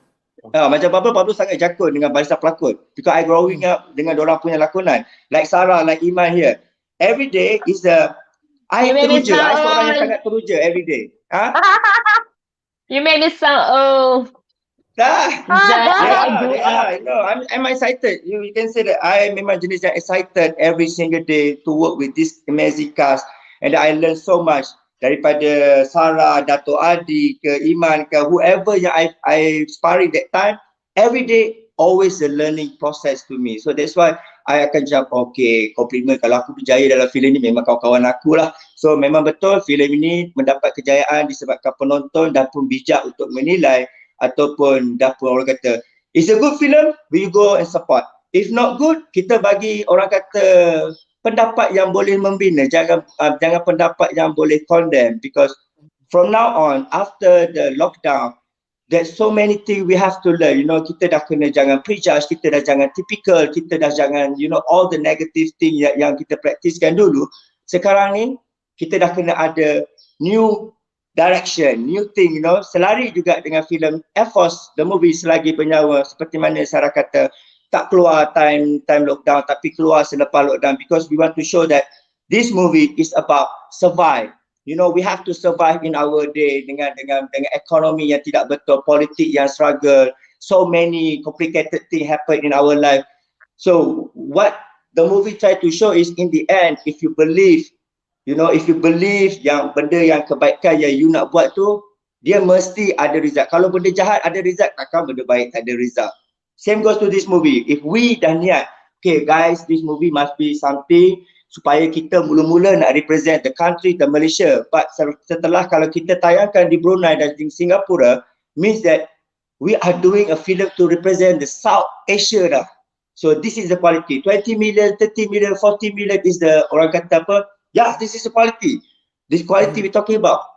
Macam Pablo sangat jakun dengan barisan pelakon because I growing up dengan dorang punya lakonan like Sara, like Iman here. Every day is I teruja. I seorang yang sangat teruja every day. You made me sound I'm excited. You can say that I memang jenis yang excited every single day to work with this amazing cast and I learn so much daripada Sara, Dato' Adi ke Iman ke whoever yang I sparring that time. Every day always a learning process to me. So that's why I akan jawab, okay, compliment kalau aku berjaya dalam filem ni memang kawan-kawan aku lah. So memang betul filem ini mendapat kejayaan disebabkan penonton dah pun bijak untuk menilai ataupun dah pun orang kata, it's a good film, we go and support. If not good, kita bagi orang kata pendapat yang boleh membina, jangan pendapat yang boleh condemn because from now on, after the lockdown, there's so many things we have to learn. You know, kita dah kena jangan prejudge, kita dah jangan typical, kita dah jangan, you know, all the negative thing yang kita praktiskan dulu. Sekarang ni, kita dah kena ada new direction, new thing, you know. Selari juga dengan filem Air Force, the movie Selagi Bernyawa, seperti mana Sarah kata, tak keluar time lockdown, tapi keluar selepas lockdown because we want to show that this movie is about survive. You know, we have to survive in our day dengan ekonomi yang tidak betul, politik yang struggle, so many complicated things happen in our life. So what the movie try to show is in the end, if you believe, you know, if you believe yang benda yang kebaikan yang you nak buat tu, dia mesti ada result. Kalau benda jahat ada result, takkan benda baik tak ada result. Same goes to this movie. If we dah niat, okay guys, this movie must be something supaya kita mula-mula nak represent the country, the Malaysia. But setelah kalau kita tayangkan di Brunei dan di Singapura, means that we are doing a film to represent the South Asia dah. So this is the quality. 20 million, 30 million, 40 million is the, orang kata apa? Yeah, this is the quality. This quality we talking about.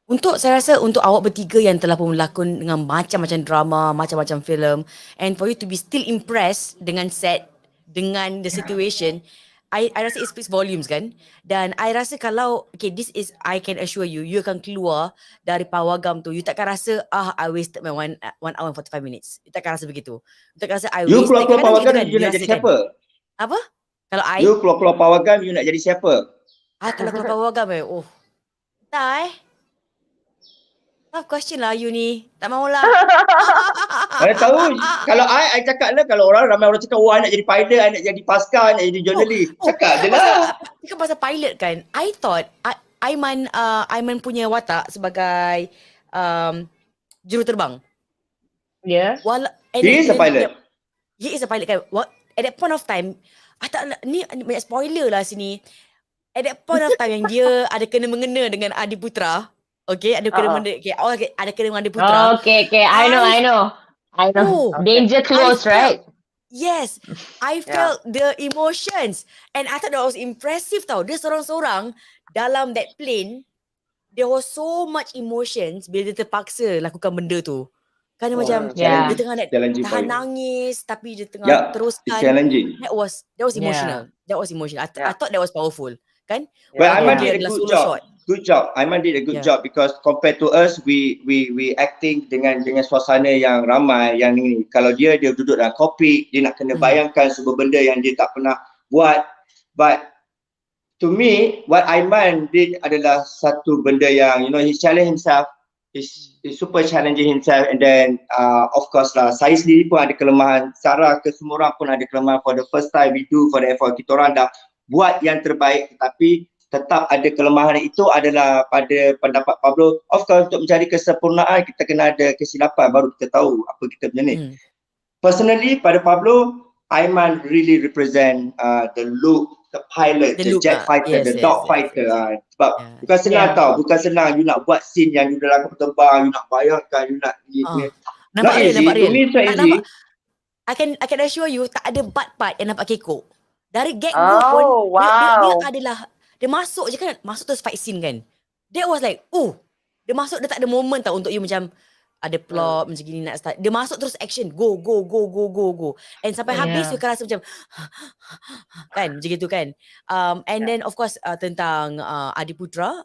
Untuk saya rasa untuk awak bertiga yang telah pun melakon dengan macam-macam drama, macam-macam filem, and for you to be still impressed dengan set, dengan the situation, I rasa it speaks volumes kan. Dan I rasa kalau, okay, this is, I can assure you, you akan keluar dari pawagam tu, you takkan rasa, I wasted my 1 hour and 45 minutes. You takkan rasa begitu. You takkan rasa, I wasted. You keluar pawagam, you nak jadi siapa? Apa? Kalau I? You keluar pawagam, you nak jadi siapa? Kalau keluar pawagam tak tough question lah you ni. Tak maulah. Mana tahu. Kalau I cakap lah, kalau ramai orang cakap, I nak jadi pilot, I nak jadi paskar, I nak jadi jurnalis. Cakap je lah. Cakap pasal pilot kan. I thought, Iman punya watak sebagai juruterbang. Yeah. He is a pilot. He is a pilot kan. At that point of time, ni banyak spoiler lah sini. At that point of time yang dia ada kena-mengena dengan Adi Putra. Okay, ada kena-mengena, ada kena-mengena Adi Putra. Okay, I know. Danger close, right? Yes, I felt the emotions and I thought that was impressive tau. Dia seorang-seorang dalam that plane, there was so much emotions bila dia terpaksa lakukan benda tu. Kan macam dia tengah nak tahan nangis tapi dia tengah teruskan. That was emotional. That was emotional. I thought that was powerful. kan? Well, Yeah. Iman Dia did a adalah good solo job. shot. Good job. Iman did a good Yeah. job because compared to us, we acting dengan suasana yang ramai yang ini. Kalau dia duduk dalam kopi, dia nak kena bayangkan sebuah benda yang dia tak pernah buat. But to me, what Iman did adalah satu benda yang he challenge himself. He's super challenging himself, and then of course lah, saya sendiri pun ada kelemahan. Sara ke semua orang pun ada kelemahan. For the first time we do for the effort, kita orang dah buat yang terbaik, tetapi tetap ada kelemahan. Itu adalah pada pendapat Pablo. Of course, untuk mencari kesempurnaan kita kena ada kesilapan baru kita tahu apa kita punya ni. Personally, pada Pablo, Iman really represent the look, the pilot, the jet fighter, the dog fighter. Sebab bukan senang tau, bukan senang you nak buat scene yang you dalam kapal terbang, you nak bayangkan, you nak Nampak real, nampak real. easy. I can assure you tak ada part yang nampak kekok. Dari get-go pun dia adalah dia masuk je kan, masuk terus fight scene kan. That was like, dia masuk, dia tak ada moment tau untuk you macam ada plot macam gini nak start. Dia masuk terus action, go. And sampai habis you akan rasa macam kan, macam gitu kan. And then of course tentang Adiputra,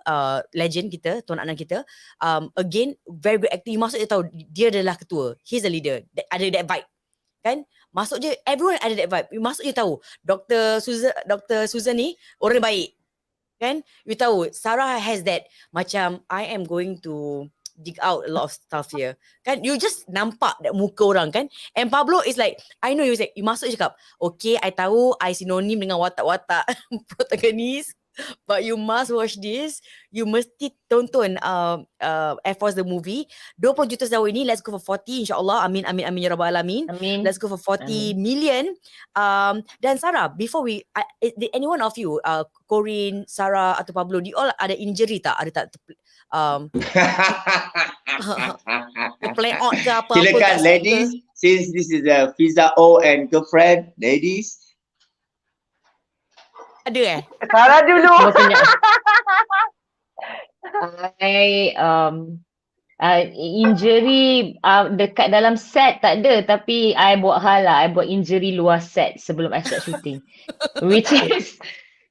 legend kita, tuan anak kita. Again, very good acting. Masuk dia tahu dia adalah ketua. He's a leader. Ada that vibe. Kan? Masuk je, everyone ada that vibe. You masuk je tahu Dr. Susan ni orang baik. Kan? You tahu Sara has that macam I am going to dig out a lot of stuff here. Kan? You just nampak that muka orang kan. And Pablo is like, I know you masuk je cakap, okay, I tahu I sinonim dengan watak-watak protagonis, but you must watch this. You mesti tonton Air Force the movie. 20 juta sejauh ini. Let's go for 40 insyaAllah. Amin ya rabbal alamin. Let's go for 40 million. Dan Sara, before did any one of you, Corrine, Sara atau Pablo, do you all ada injury tak? Ada tak play out ke apa-apa? Silakan ladies, since this is a Fiza O and girlfriend, ladies. Ada Sara dulu. Injury dekat dalam set tak ada, tapi I buat hal lah. I buat injury luar set sebelum I start shooting.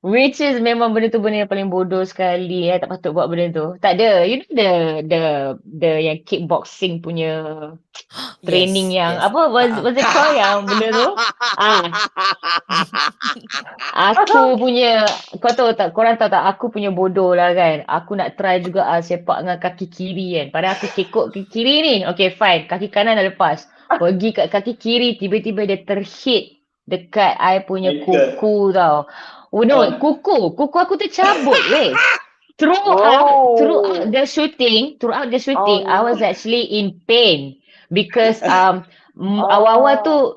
Which is memang benda tu benda yang paling bodoh sekali. Tak patut buat benda tu. Tak ada. You know the yang kickboxing punya training yang apa was it called yang benda tu? Aku punya, kau tahu tak, korang tahu tak, aku punya bodoh lah kan. Aku nak try juga sepak dengan kaki kiri kan. Padahal aku kekok kaki kiri ni. Okay fine, kaki kanan dah lepas. Pergi kat kaki kiri, tiba-tiba dia terhit dekat I punya kuku tau. Oh no, kuku aku tercabut weh. Throughout the shooting, I was actually in pain because awal-awal tu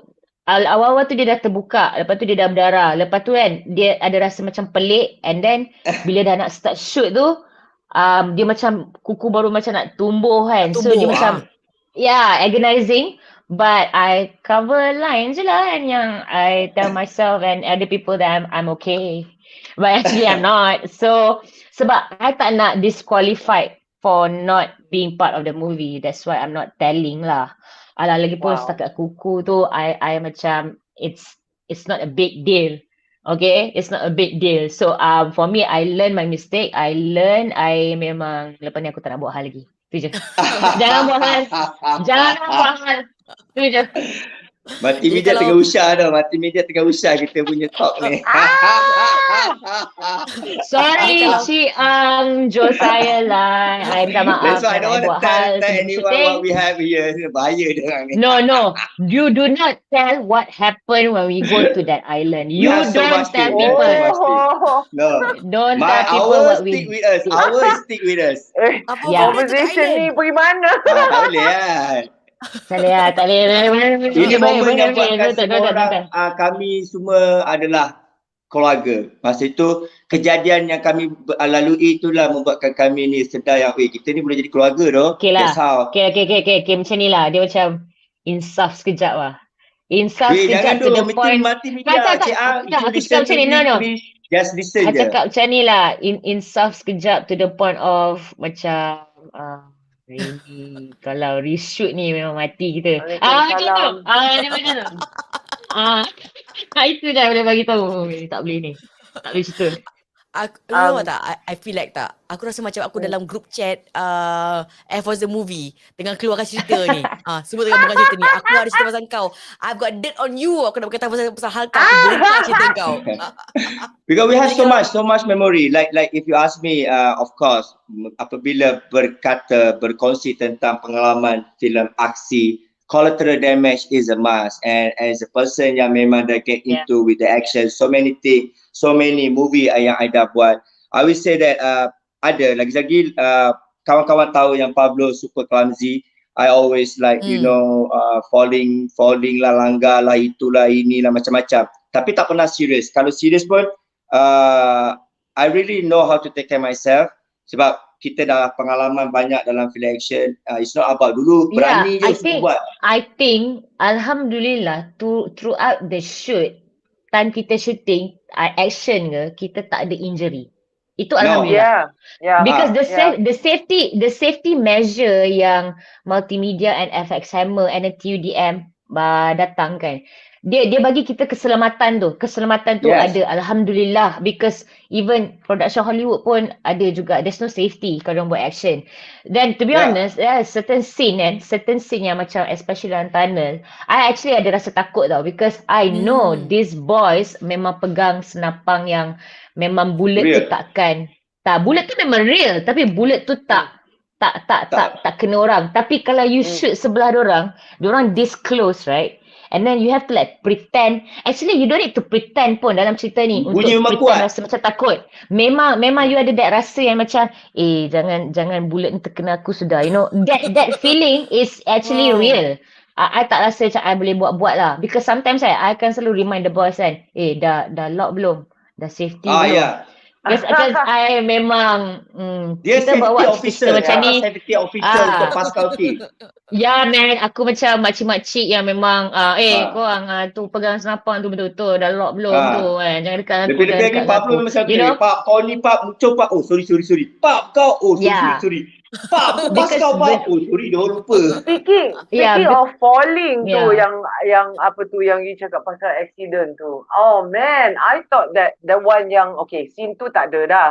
dia dah terbuka, lepas tu dia dah berdarah. Lepas tu kan dia ada rasa macam pelik, and then bila dah nak start shoot tu dia macam kuku baru macam nak tumbuh kan. So dia macam agonizing. But I cover line je lah, and yang I tell myself and other people that I'm okay. But actually I'm not. So sebab I tak nak disqualified for not being part of the movie. That's why I'm not telling lah. Alah, lagipun setakat kuku tu I macam it's not a big deal. Okay, it's not a big deal. So for me, I learn my mistake. I memang lepas ni aku tak nak buat hal lagi. Tu je. Jangan buat hal. Tu je. Mati media tengah usah dah. Mati media tengah usah kita punya talk ni. Sorry, Cik Jo saya lah. I minta maaf. That's why I don't want to tell anyone what we have here. Bahaya dengan ni. No. You do not tell what happened when we go to that island. You don't tell people. No. Don't tell people what we... Ours stick with us. Conversation ni pergi mana? Tak boleh kan. Tak boleh. Ini momen yang buatkan semua orang, kami semua adalah keluarga. Masa itu kejadian yang kami lalui itulah membuatkan kami ni sedar yang kita ni boleh jadi keluarga doh. Okay lah. Okay, macam ni lah. Dia macam insaf sekejap lah. Insaf sekejap to the point. Mati media. Aku cakap macam ni. No. Just listen je. Aku cakap macam ni lah. Insaf sekejap to the point of macam ini kalau reshoot ni memang mati kita. Macam tu. Itu dah boleh bagi tahu. Tak boleh ni. Tak boleh cerita. You know what tak? I feel like tak. Aku rasa macam aku dalam group chat Air Force the movie tengah keluarkan cerita ni. Semua tengah bukan cerita ni. Aku ada cerita pasal kau. I've got dirt on you. Aku nak berkata pasal hal kau. Aku bongkar cerita kau. Because we have Jadi kalau so much memory. Like if you ask me, of course, apabila berkongsi tentang pengalaman filem aksi, collateral damage is a must. And as a person yang memang dah get into with the action, so many things, so many movie yang I dah buat, I will say that ada lagi-lagi kawan-kawan tahu yang Pablo super clumsy. I always like falling lah, langgar lah, itulah inilah macam-macam. Tapi tak pernah serius. Kalau serius pun I really know how to take care myself sebab kita dah pengalaman banyak dalam film action. It's not about dulu berani je semua buat. I think Alhamdulillah throughout the shoot, time kita shooting action ke, kita tak ada injury. Itu Alhamdulillah. Because the safety measure yang multimedia and FX Hammer and the TUDM datang kan, dia bagi kita keselamatan tu ada Alhamdulillah, because even production Hollywood pun ada juga, there's no safety kalau orang buat action. Then to be honest, certain scene yang macam especially dalam tunnel, I actually ada rasa takut tau, because I know these boys memang pegang senapang yang memang bullet real. Tu bullet tu memang real, tapi bullet tu tak kena orang. Tapi kalau you shoot sebelah diorang this close, right? And then you have to like pretend. Actually, you don't need to pretend pun dalam cerita ni bunyi untuk kuat. rasa macam takut. Memang you ada that rasa yang macam jangan bullet ni terkena aku sudah. You know, that feeling is actually real. I tak rasa macam I boleh buat-buat lah. Because sometimes I akan selalu remind the boys kan, dah lock belum? Dah safety belum? Yeah. Because I memang Dia kita safety bawa officer, cerita macam ni. safety officer untuk pascalty. Ya man, aku macam makcik-makcik yang memang korang tu pegang senapang tu betul-betul dah lock belum tu kan. Jangan dekat aku. Lebih-lebih lagi Pablo memang satu. Pak kau ni Pak muncul Pak. Oh sorry. Pak kau sorry. Pak tu pascal Pak. Oh sorry dah lupa. Speaking of falling tu yang apa tu yang you cakap pasal accident tu. Oh man, I thought that the one yang scene tu tak ada dah.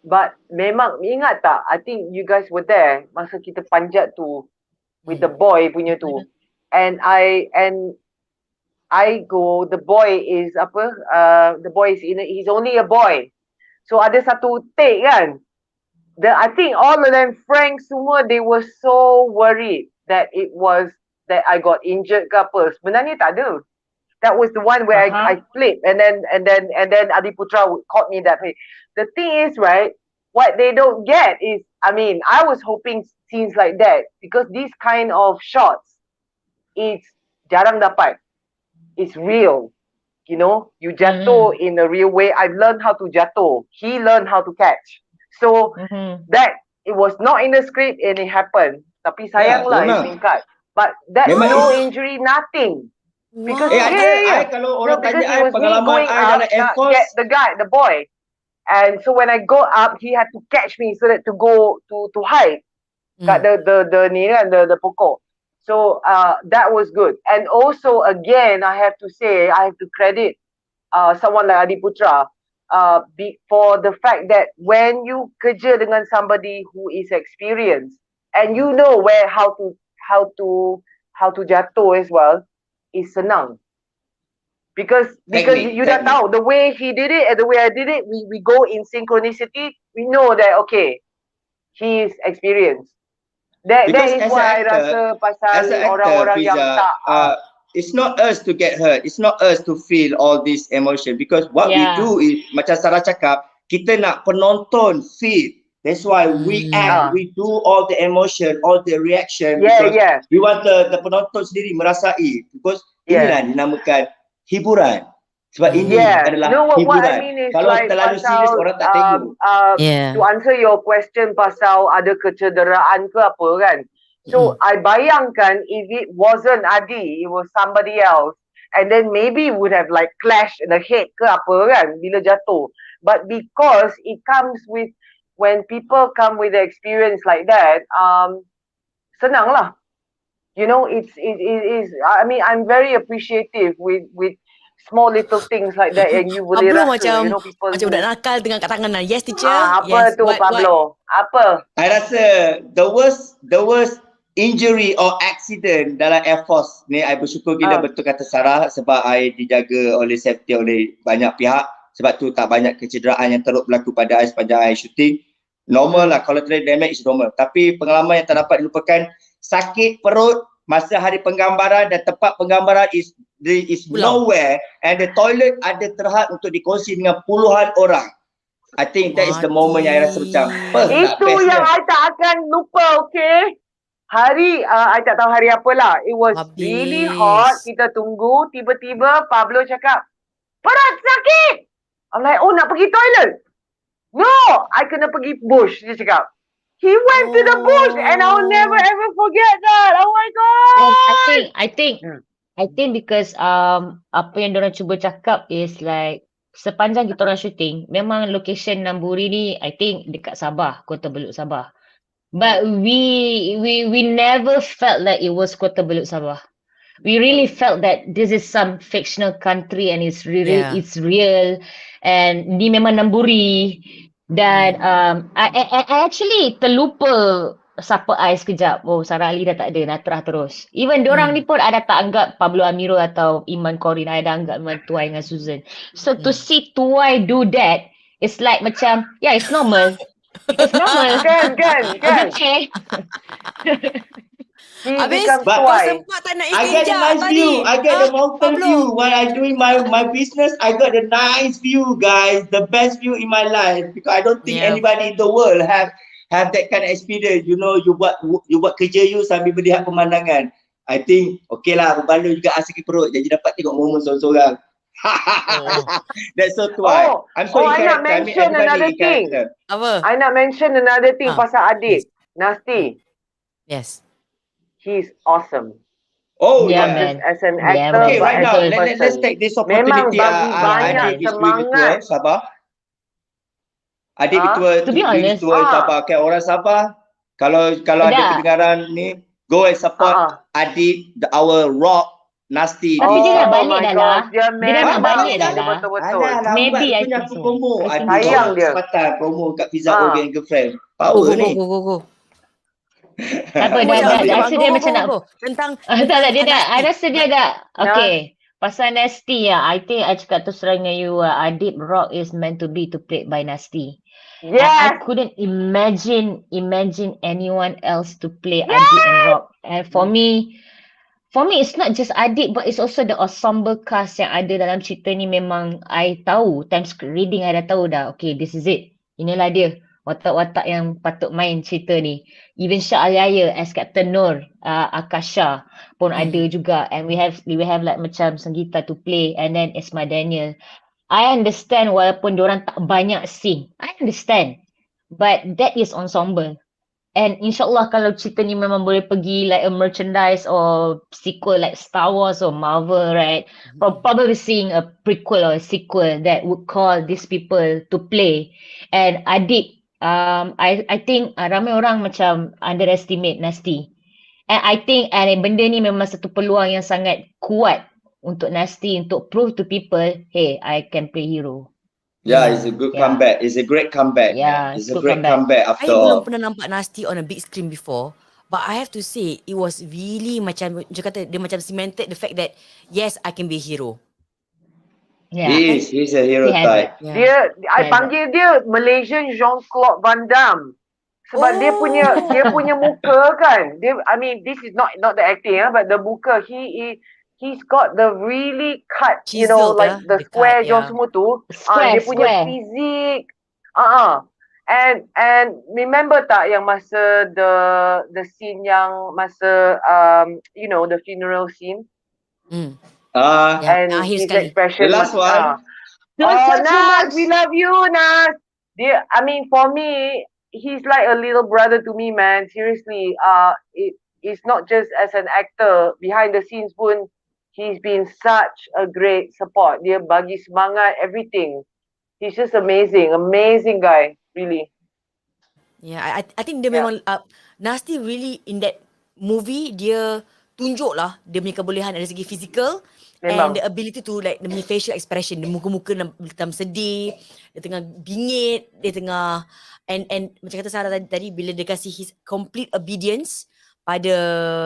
But memang ingat tak? I think you guys were there masa kita panjat tu with the boy punya tu. And I go, the boy is he's only a boy. So ada satu take kan. I think all of them Frank semua, they were so worried that I got injured ke apa. Sebenarnya tak ada. That was the one where I flipped and then Adiputra caught me that way. The thing is, right, what they don't get is, I mean, I was hoping scenes like that because these kind of shots, it's jarang dapat. It's real. You know, you jatuh in a real way. I've learned how to jatuh. He learned how to catch. So that it was not in the script and it happened. Tapi sayang lah it's been cut. But that's no injury, nothing. Because kalau orang tanya pengalaman dalam Air Force, get the boy. And so when I go up, he had to catch me so that to go to hide kat the pokok. So that was good. And also again, I have to say, I have to credit someone like Adiputra for the fact that when you kerja dengan somebody who is experienced and you know how to jatuh as well, is senang. Because you dah tahu the way he did it and the way I did it, we go in synchronicity. We know that he is experienced. That is why I rasa pasal orang-orang yang tak. It's not us to get hurt. It's not us to feel all this emotion because what we do is macam Sara cakap, kita nak penonton feel. That's why we act, we do all the emotion, all the reaction because we want the penonton sendiri merasai because inilah dinamakan hiburan. Sebab ini adalah hiburan. What I mean is kalau terlalu serius orang tak tengok. To answer your question pasal ada kecederaan ke apa kan. So I bayangkan if it wasn't Adi, it was somebody else. And then maybe would have like clashed in the head ke apa kan bila jatuh. But because it comes with when people come with the experience like that, senang lah. You know, it is. I mean, I'm very appreciative with small little things like that yang you boleh Pablo rasa, macam people macam do. budak nakal dengan kat tangan lah. Yes teacher. Apa Yes. tu What? Pablo? Apa? I rasa the worst injury or accident dalam Air Force ni, I bersyukur gila betul kata Sara, sebab I dijaga oleh safety oleh banyak pihak. Sebab tu tak banyak kecederaan yang teruk berlaku pada I sepanjang I shooting. Normal lah, collateral damage is normal. Tapi pengalaman yang tak dapat dilupakan, sakit perut masa hari penggambaran dan tempat penggambaran is Pulau. nowhere, and the toilet ada terhad untuk dikongsi dengan puluhan orang. I think that is the moment yang I rasa macam Itu yang I tak akan lupa, okay? Hari, I tak tahu hari apalah. It was really hot. Kita tunggu. Tiba-tiba Pablo cakap, perut sakit! I'm like, oh nak pergi toilet? No! I kena pergi bush, dia cakap. He went to the bush and I'll never ever forget that. Oh my God! And I think because apa yang diorang cuba cakap is like sepanjang kita orang shooting, memang location Namburi ni I think dekat Sabah, Kota Belud Sabah. But we never felt like it was Kota Belud Sabah. We really felt that this is some fictional country and it's really it's real, and ni memang Namburi. Dan I actually terlupa siapa I sekejap. Oh, Sara Ali dah tak ada, Natrah terus. Even diorang ni pun ada tak anggap Pablo Amirul atau Iman Corrine, I dah anggap memang Tuai dengan Susan. So to see Tuai do that, it's like macam, yeah, it's normal. It's normal. Kan. Okay. Habis But kau sempat tak nak I get the nice view. I get the mountain view while I doing my business. I got the nice view, guys. The best view in my life, because I don't think anybody in the world have that kind of experience. You know, you buat kerja you sambil melihat pemandangan. I think okay lah, berbaloi juga asik perut, jadi dapat tengok momen seorang-seorang. That's so Tuai. I'm so I nak mention another thing. Apa? I nak mention another thing pasal adik. Nasty. Yes. He's awesome. Oh, Yeah, Not man. just as an Yeah, actor, man. Okay, but right as now, a let's person. take this Memang opportunity. bagi banyak Adik is semangat. virtual Sabah. Adik virtual To be honest, Sabah. Okay, orang Sabah, kalau ada kedengaran ni, go and support Adik, our rock Nasty. Tapi dia dah balik dah lah. Dia Dia dah nak balik dah lah. Betul-betul. Maybe I punya think so. promo. I think Adik Sayang dia. kesempatan promo kat Fiza O dengan girlfriend. Go. Power ni. Tak apa, dah. I rasa dia macam nak... Tentang Tak, dia dah. I rasa dia dah. Nah. Okay. Pasal Nasty I think I cakap terus terang dengan you, Adib Rock is meant to be played by Nasty. Yes. I couldn't imagine anyone else to play Adib and Rock. And for me it's not just Adib, but it's also the ensemble cast yang ada dalam cerita ni. Memang I tahu, time script reading I dah tahu dah, okay, this is it. Inilah dia, watak-watak yang patut main cerita ni. Even Shah Alyaya as Captain Nur, Akasha pun ada juga. And we have like macam Sangeeta to play, and then Esma Daniel. I understand walaupun diorang tak banyak scene. I understand. But that is ensemble. And insyaAllah kalau cerita ni memang boleh pergi like a merchandise or sequel like Star Wars or Marvel, right? Probably seeing a prequel or a sequel that would call these people to play. And Adik, I think ramai orang macam underestimate Nasty. And I think benda ni memang satu peluang yang sangat kuat untuk Nasty untuk prove to people, hey, I can play hero. Yeah, it's a good comeback. It's a great comeback. Yeah, it's a great comeback after I belum all. pernah nampak Nasty on a big screen before, but I have to say it was really macam dia kata, dia macam cemented the fact that yes, I can be a hero. Yeah. He's a hero type. I panggil dia Malaysian Jean-Claude Van Damme. Sebab dia punya muka kan. I mean, this is not the acting, but the muka, he's got the really cut, you know, like the square jaw semua tu. Dia punya fizik. And remember tak yang masa the scene yang masa you know, the funeral scene? And his expression, the last one. Nas, we love you, Nas. I mean, for me, he's like a little brother to me, man. Seriously, it's not just as an actor. Behind the scenes pun, he's been such a great support. Dia bagi semangat, everything. He's just amazing guy, really. Yeah, I think dia memang Nasty really in that movie, dia tunjuk lah dia punya kebolehan dari segi fizikal And Memang. the ability to like, dia punya facial expression, dia muka-muka macam sedih, dia tengah bingit, dia tengah, and macam kata Sarah tadi bila dia kasih his complete obedience pada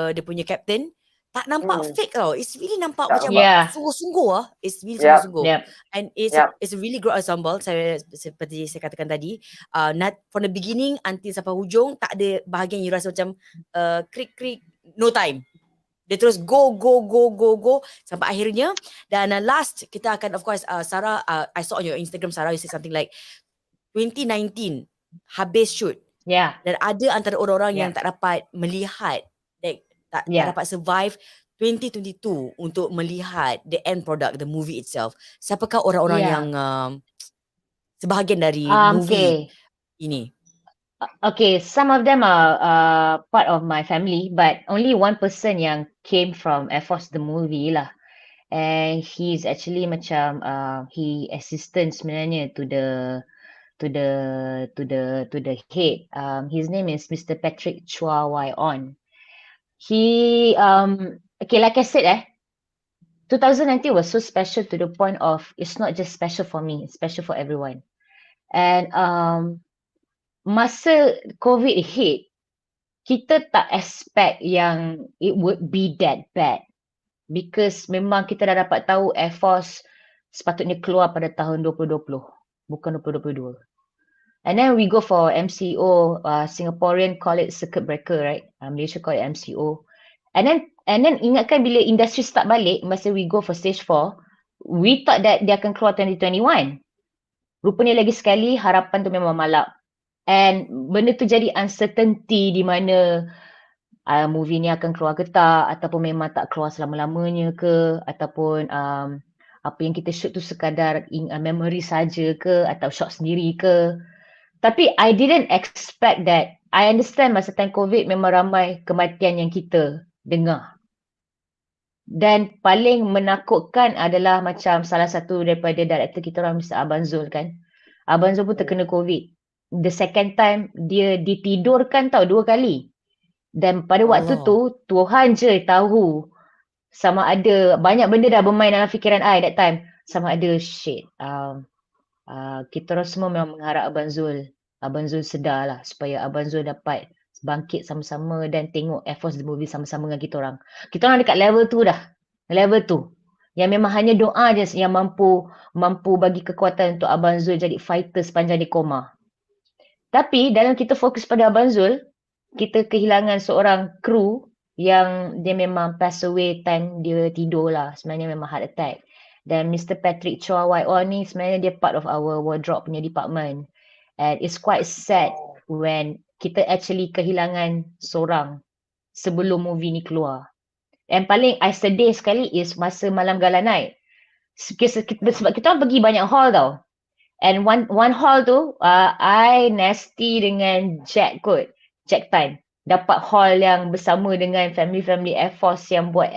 dia punya captain, tak nampak fake tau. It's really nampak Tak macam nampak. Yeah. sungguh-sungguh lah. It's really Yep. sungguh-sungguh. Yep. And it's Yep. it's a really good ensemble. Seperti saya katakan tadi, not from the beginning until sampai hujung, tak ada bahagian you rasa macam krik-krik, no time. Dia terus go sampai akhirnya. Dan last kita akan, of course, Sarah, I saw on your Instagram, Sarah, you said something like 2019 habis shoot. Yeah. Dan ada antara orang-orang yang Yeah. tak dapat melihat, like, tak Yeah. dapat survive 2022 untuk melihat the end product, the movie itself. Siapakah orang-orang Yeah. yang sebahagian dari movie Okay. ini? Okay, some of them are part of my family, but only one person yang came from Air Force the movie lah. And he's actually macam he assistant sebenarnya to the head. His name is Mr. Patrick Chua Wai On. He okay, like I said 2019 was so special to the point of it's not just special for me, it's special for everyone. And masa COVID hit, kita tak expect yang it would be that bad. Because memang kita dah dapat tahu Air Force sepatutnya keluar pada tahun 2020, bukan 2022. And then we go for MCO, Singaporean call it circuit breaker, right? Malaysia call it MCO. And then ingatkan bila industri start balik, masa we go for stage 4, we thought that dia akan keluar 2021. Rupanya lagi sekali, harapan tu memang malap. And benda tu jadi uncertainty di mana movie ni akan keluar ke tak, ataupun memang tak keluar selama-lamanya ke, ataupun apa yang kita shoot tu sekadar memory saja ke, atau shot sendiri ke. Tapi I didn't expect that. I understand masa time COVID memang ramai kematian yang kita dengar. Dan paling menakutkan adalah macam salah satu daripada director kita orang, Mr. Abang Zul kan. Abang Zul pun terkena COVID. The second time dia ditidurkan 2 kali. Dan pada waktu tu Tuhan je tahu sama ada banyak benda dah bermain dalam fikiran I that time. Sama ada shit. Kita orang semua memang mengharap Abang Zul sedar lah supaya Abang Zul dapat bangkit sama-sama dan tengok Air Force the movie sama-sama dengan kita orang. Kita orang dekat level tu dah. Level tu. Yang memang hanya doa je yang mampu bagi kekuatan untuk Abang Zul jadi fighter sepanjang dia koma. Tapi dalam kita fokus pada Abang Zul, kita kehilangan seorang kru yang dia memang pass away time dia tidur lah. Sebenarnya memang heart attack. Dan Mr. Patrick Chua Wai On ni sebenarnya dia part of our wardrobe punya department. And it's quite sad when kita actually kehilangan seorang sebelum movie ni keluar. And paling I sedih sekali is masa Malam Gala Night. Sebab kita orang pergi banyak hall tau. And one hall tu, I nasty dengan Jack kot. Jack Tan. Dapat hall yang bersama dengan family Air Force yang buat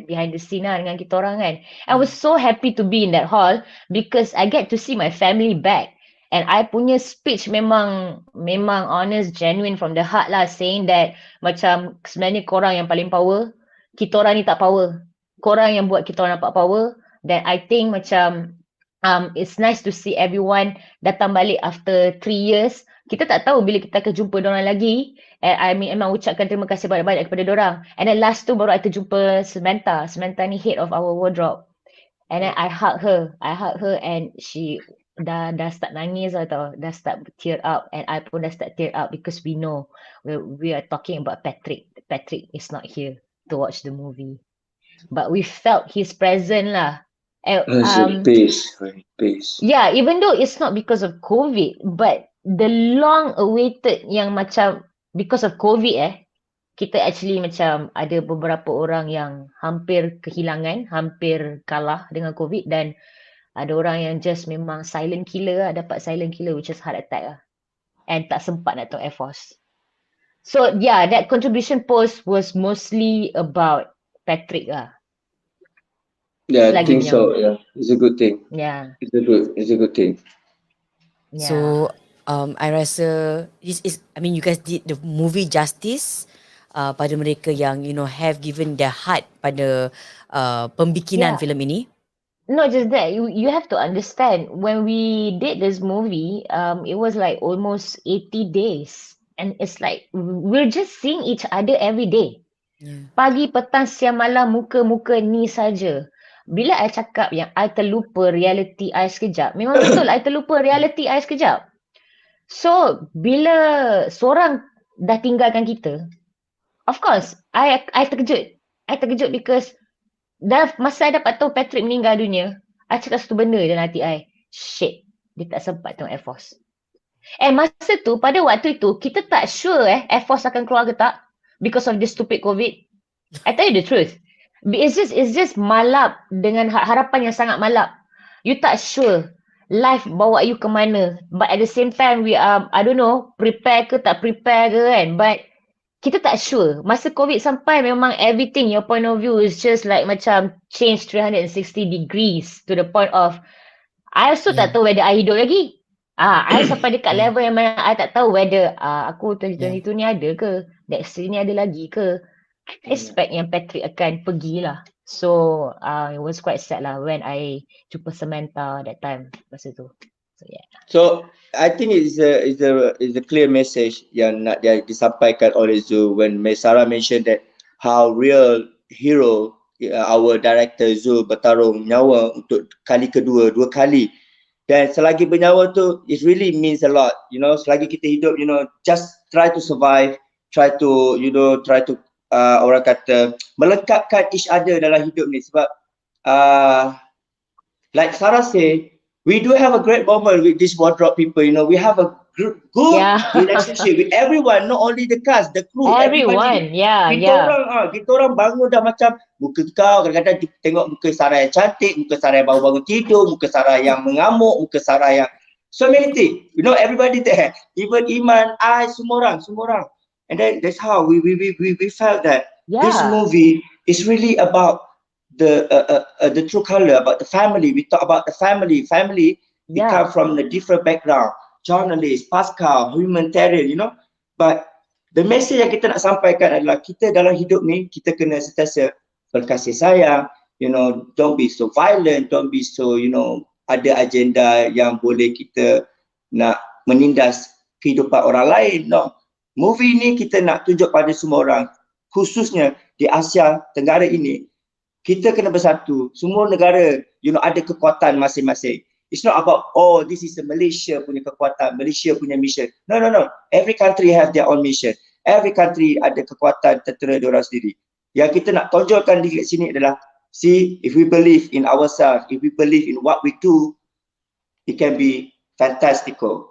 behind the scene lah dengan kita orang kan. I was so happy to be in that hall because I get to see my family back. And I punya speech memang honest, genuine from the heart lah, saying that macam sebenarnya korang yang paling power, kita orang ni tak power. Korang yang buat kita orang nampak power. Dan I think macam it's nice to see everyone datang balik after 3 years. Kita tak tahu bila kita akan jumpa diorang lagi. And I memang ucapkan terima kasih banyak-banyak kepada diorang. And then last tu baru I terjumpa Samantha. Samantha ni head of our wardrobe. And then I hug her and she dah start nangis lah tau. Dah start tear up and I pun dah start tear up because we know we are talking about Patrick. Patrick is not here to watch the movie. But we felt his presence lah. Peace. Yeah, even though it's not because of COVID, but the long awaited yang macam because of COVID kita actually macam ada beberapa orang yang hampir kehilangan, hampir kalah dengan COVID dan ada orang yang just memang silent killer lah, dapat silent killer which is heart attack lah. And tak sempat nak tahu Air Force. So yeah, that contribution post was mostly about Patrick lah. Yeah, I Selagi think so. Bernyawa. Yeah, it's a good thing. Yeah. It's a good thing. Yeah. So I rasa this is, I mean, you guys did the movie justice. pada mereka yang have given their heart pada pembikinan Yeah. filem ini? Not just that, you have to understand when we did this movie, it was like almost 80 days, and it's like we're just seeing each other every day. Yeah. Pagi, petang, siang, malam, muka-muka ni saja. Bila I cakap yang I terlupa reality I sekejap, memang betul I terlupa reality I sekejap. So, bila seorang dah tinggalkan kita, of course, I terkejut. I terkejut because masa I dapat tahu Patrick meninggal dunia, I cakap satu benda dalam hati I. Shit, dia tak sempat tengok Air Force. And masa tu, pada waktu itu, kita tak sure Air Force akan keluar ke tak because of this stupid COVID. I tell you the truth. It's just malap dengan harapan yang sangat malap. You tak sure life bawa you ke mana. But at the same time, we are, I don't know, prepare ke tak prepare ke kan. But kita tak sure. Masa COVID sampai memang everything, your point of view is just like macam change 360 degrees to the point of I also tak tahu whether I hidup lagi. I sampai dekat level yang mana I tak tahu whether aku 2022 ni ada ke, next year ni ada lagi ke. I expect yang Patrick akan pergilah. So it was quite sad lah when I jumpa Samantha that time masa tu. So yeah. So I think it's a clear message yang nak disampaikan oleh Zul when Sara mentioned that how real hero our director Zul bertarung nyawa untuk kali kedua, 2 kali. Dan selagi bernyawa tu, it really means a lot. Selagi kita hidup, just try to survive, try to orang kata melengkapkan each other dalam hidup ni. Sebab like Sara say, we do have a great moment with these wardrobe people. We have a good relationship with everyone, not only the cast, the crew, Everyone, everybody. Kita orang bangun dah macam muka kau, kadang-kadang kita tengok muka Sara yang cantik, muka Sara yang baru bangun tidur, muka Sara yang mengamuk, muka Sara yang so many things. Everybody there, even Iman, I, semua orang. And then that's how we felt that this movie is really about the true color, about the family. We talk about the family. We come from a different background, journalist, Pascal, humanitarian, but the message yang kita nak sampaikan adalah kita dalam hidup ni, kita kena sentiasa berkasih sayang, don't be so violent, don't be so, ada agenda yang boleh kita nak menindas kehidupan orang lain. No, movie ni kita nak tunjuk pada semua orang, khususnya di Asia Tenggara ini, kita kena bersatu. Semua negara, ada kekuatan masing-masing. It's not about, this is a Malaysia punya kekuatan, Malaysia punya mission. No. Every country have their own mission. Every country ada kekuatan tentera diorang sendiri. Yang kita nak tonjolkan di sini adalah, see, if we believe in ourselves, if we believe in what we do, it can be fantastical.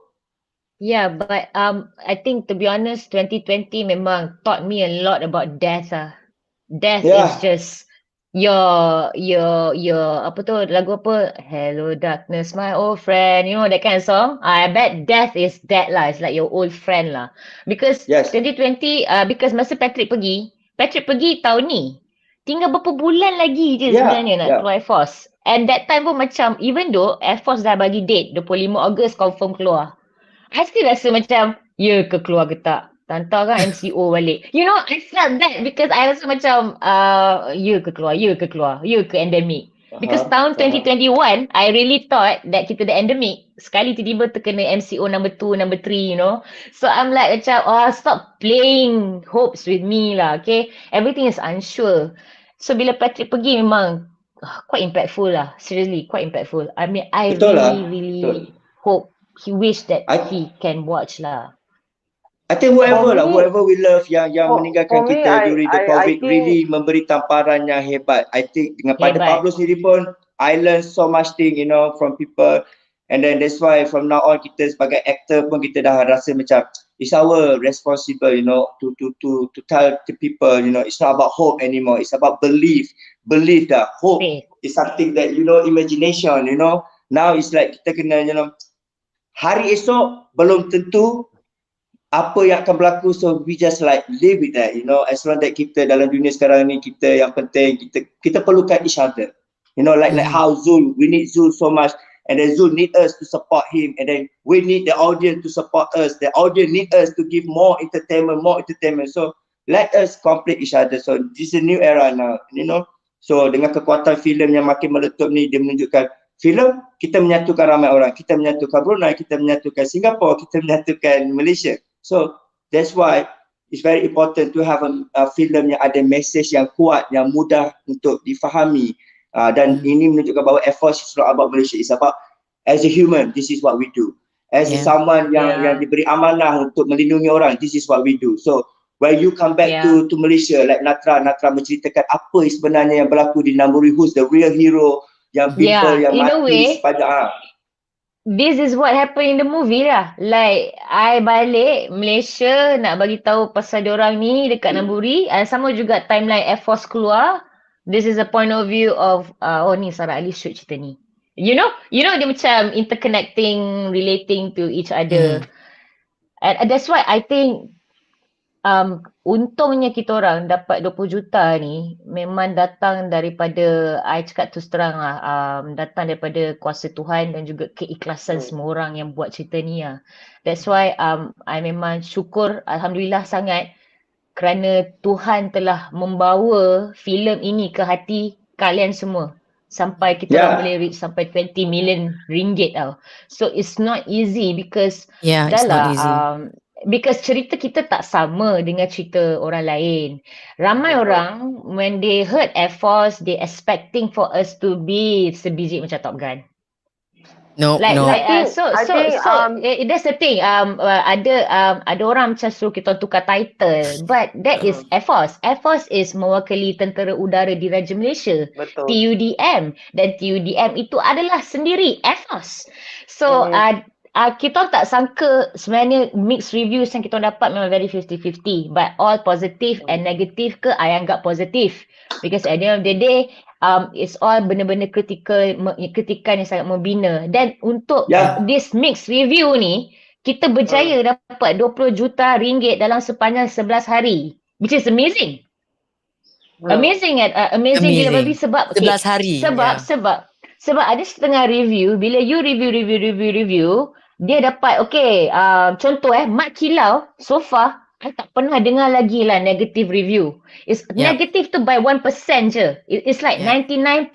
Yeah, but I think to be honest, 2020 memang taught me a lot about death. Death is just your apa tu lagu apa? Hello darkness, my old friend. That kind of song. I bet death is that lah. It's like your old friend lah. Because 2020, because masa Patrick pergi tahun ni. Tinggal berapa bulan lagi je sebenarnya nak keluar Air Force. And that time pun macam, even though Air Force dah bagi date, 25 Ogos confirm keluar. I still rasa macam, ya ke keluar ke tak? Hantar kan MCO balik. I felt that because I rasa macam, ya ke keluar, ya ke endemic. Because tahun 2021, I really thought that kita dah endemic. Sekali tiba-tiba terkena MCO number 2, number 3, So I'm like macam, stop playing hopes with me lah, okay? Everything is unsure. So bila Patrick pergi memang quite impactful lah. Seriously, quite impactful. I mean, I really hope he wish that he can watch lah. I think whoever we love yang meninggalkan kita during the COVID really memberi tamparan yang hebat. I think dengan pada Pablo sendiri pun, I learn so much thing, from people. And then that's why from now on kita sebagai actor pun kita dah rasa macam it's our responsible, to tell the people, it's not about hope anymore. It's about belief. Belief that hope is something that, imagination, Now it's like kita kena, hari esok belum tentu apa yang akan berlaku, so we just like live with that, as long that kita dalam dunia sekarang ni, kita yang penting kita perlukan each other, like how Zul, we need Zul so much, and then Zul need us to support him, and then we need the audience to support us, the audience need us to give more entertainment, so let us complete each other. So this is a new era now, you know. So dengan kekuatan filem yang makin meletup ni, dia menunjukkan filem kita menyatukan ramai orang, kita menyatukan Brunei, kita menyatukan Singapura, kita menyatukan Malaysia. So that's why it's very important to have a filem yang ada message yang kuat, yang mudah untuk difahami. Dan ini menunjukkan bahawa Air Force is not about Malaysia, it's about as a human, this is what we do. As someone yang diberi amanah untuk melindungi orang, this is what we do. So when you come back to Malaysia, like Natra menceritakan apa sebenarnya yang berlaku di Namburi, who's the real hero, yang people yang in a mati way, sepanjang this is what happened in the movie lah. Like, I balik Malaysia nak bagi tahu pasal diorang ni dekat Namburi. Sama juga timeline Air Force keluar. This is a point of view of, oh ni Sara Ali shoot cerita ni. You know dia macam interconnecting, relating to each other. And that's why I think untungnya kita orang dapat 20 juta ni memang datang daripada, I cakap terus terang lah, datang daripada kuasa Tuhan dan juga keikhlasan semua orang yang buat cerita ni lah. That's why I memang syukur, Alhamdulillah sangat kerana Tuhan telah membawa filem ini ke hati kalian semua. Sampai kita orang boleh reach sampai 20 million ringgit tau. So it's not easy because it's not easy. Because cerita kita tak sama dengan cerita orang lain. Ramai orang when they heard Air Force, they expecting for us to be sebiji macam Top Gun. No. That's the thing. Ada orang macam suruh kita tukar title, but that is Air Force. Air Force is mewakili Tentera Udara Diraja Malaysia. Betul. TUDM, dan TUDM itu adalah sendiri Air Force. So kita tak sangka sebenarnya mixed reviews yang kita dapat memang very 50-50, but all positive and negative ke I anggap positif, because at the end of the day it's all benda-benda kritikan yang sangat membina. Dan untuk this mixed review ni kita berjaya dapat 20 juta ringgit dalam sepanjang 11 hari, which is amazing. Amazing gila babi. Sebab 11 hari. Sebab ada setengah review, bila you review, dia dapat contoh Mat Kilau so far I tak pernah dengar lagi lah negative review. It's negative tu by 1% je. It's like 99.9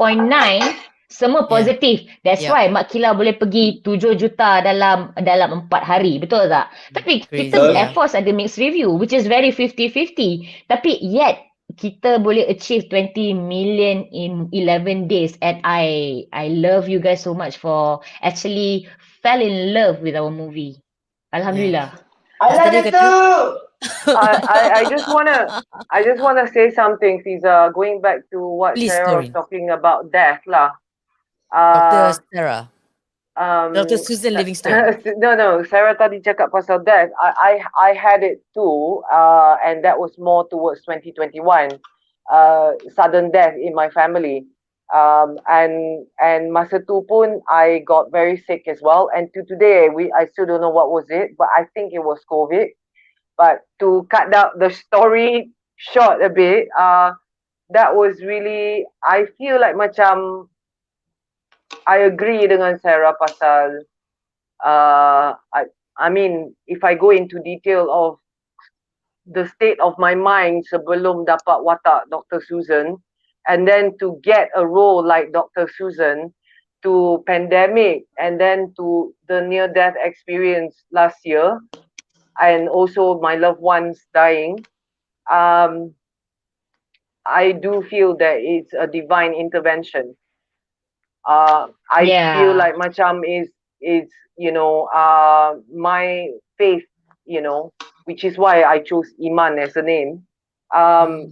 semua positif. That's why Mat Kilau boleh pergi 7 juta dalam 4 hari. Betul tak? Tapi kita Air Force ada mixed review which is very 50-50. Tapi yet kita boleh achieve 20 million in 11 days, and I love you guys so much for actually fell in love with our movie. Alhamdulillah. I like it too. I just wanna say something, Fiza. Going back to what Please, Sarah was Corrine. talking about death lah. Dr. Sara. Dr. Susan Livingstone. No. Sarah tadi cakap pasal death. I had it too, and that was more towards 2021. Sudden death in my family. And masa tu pun I got very sick as well. And to today, I still don't know what was it, but I think it was COVID. But to cut down the story short a bit, that was really, I feel like macam I agree dengan Sarah pasal I mean, if I go into detail of the state of my mind sebelum dapat watak Dr. Susan, and then to get a role like Dr. Susan, to pandemic, and then to the near-death experience last year, and also my loved ones dying, I do feel that it's a divine intervention. I feel like macam is my faith, which is why I chose Iman as a name.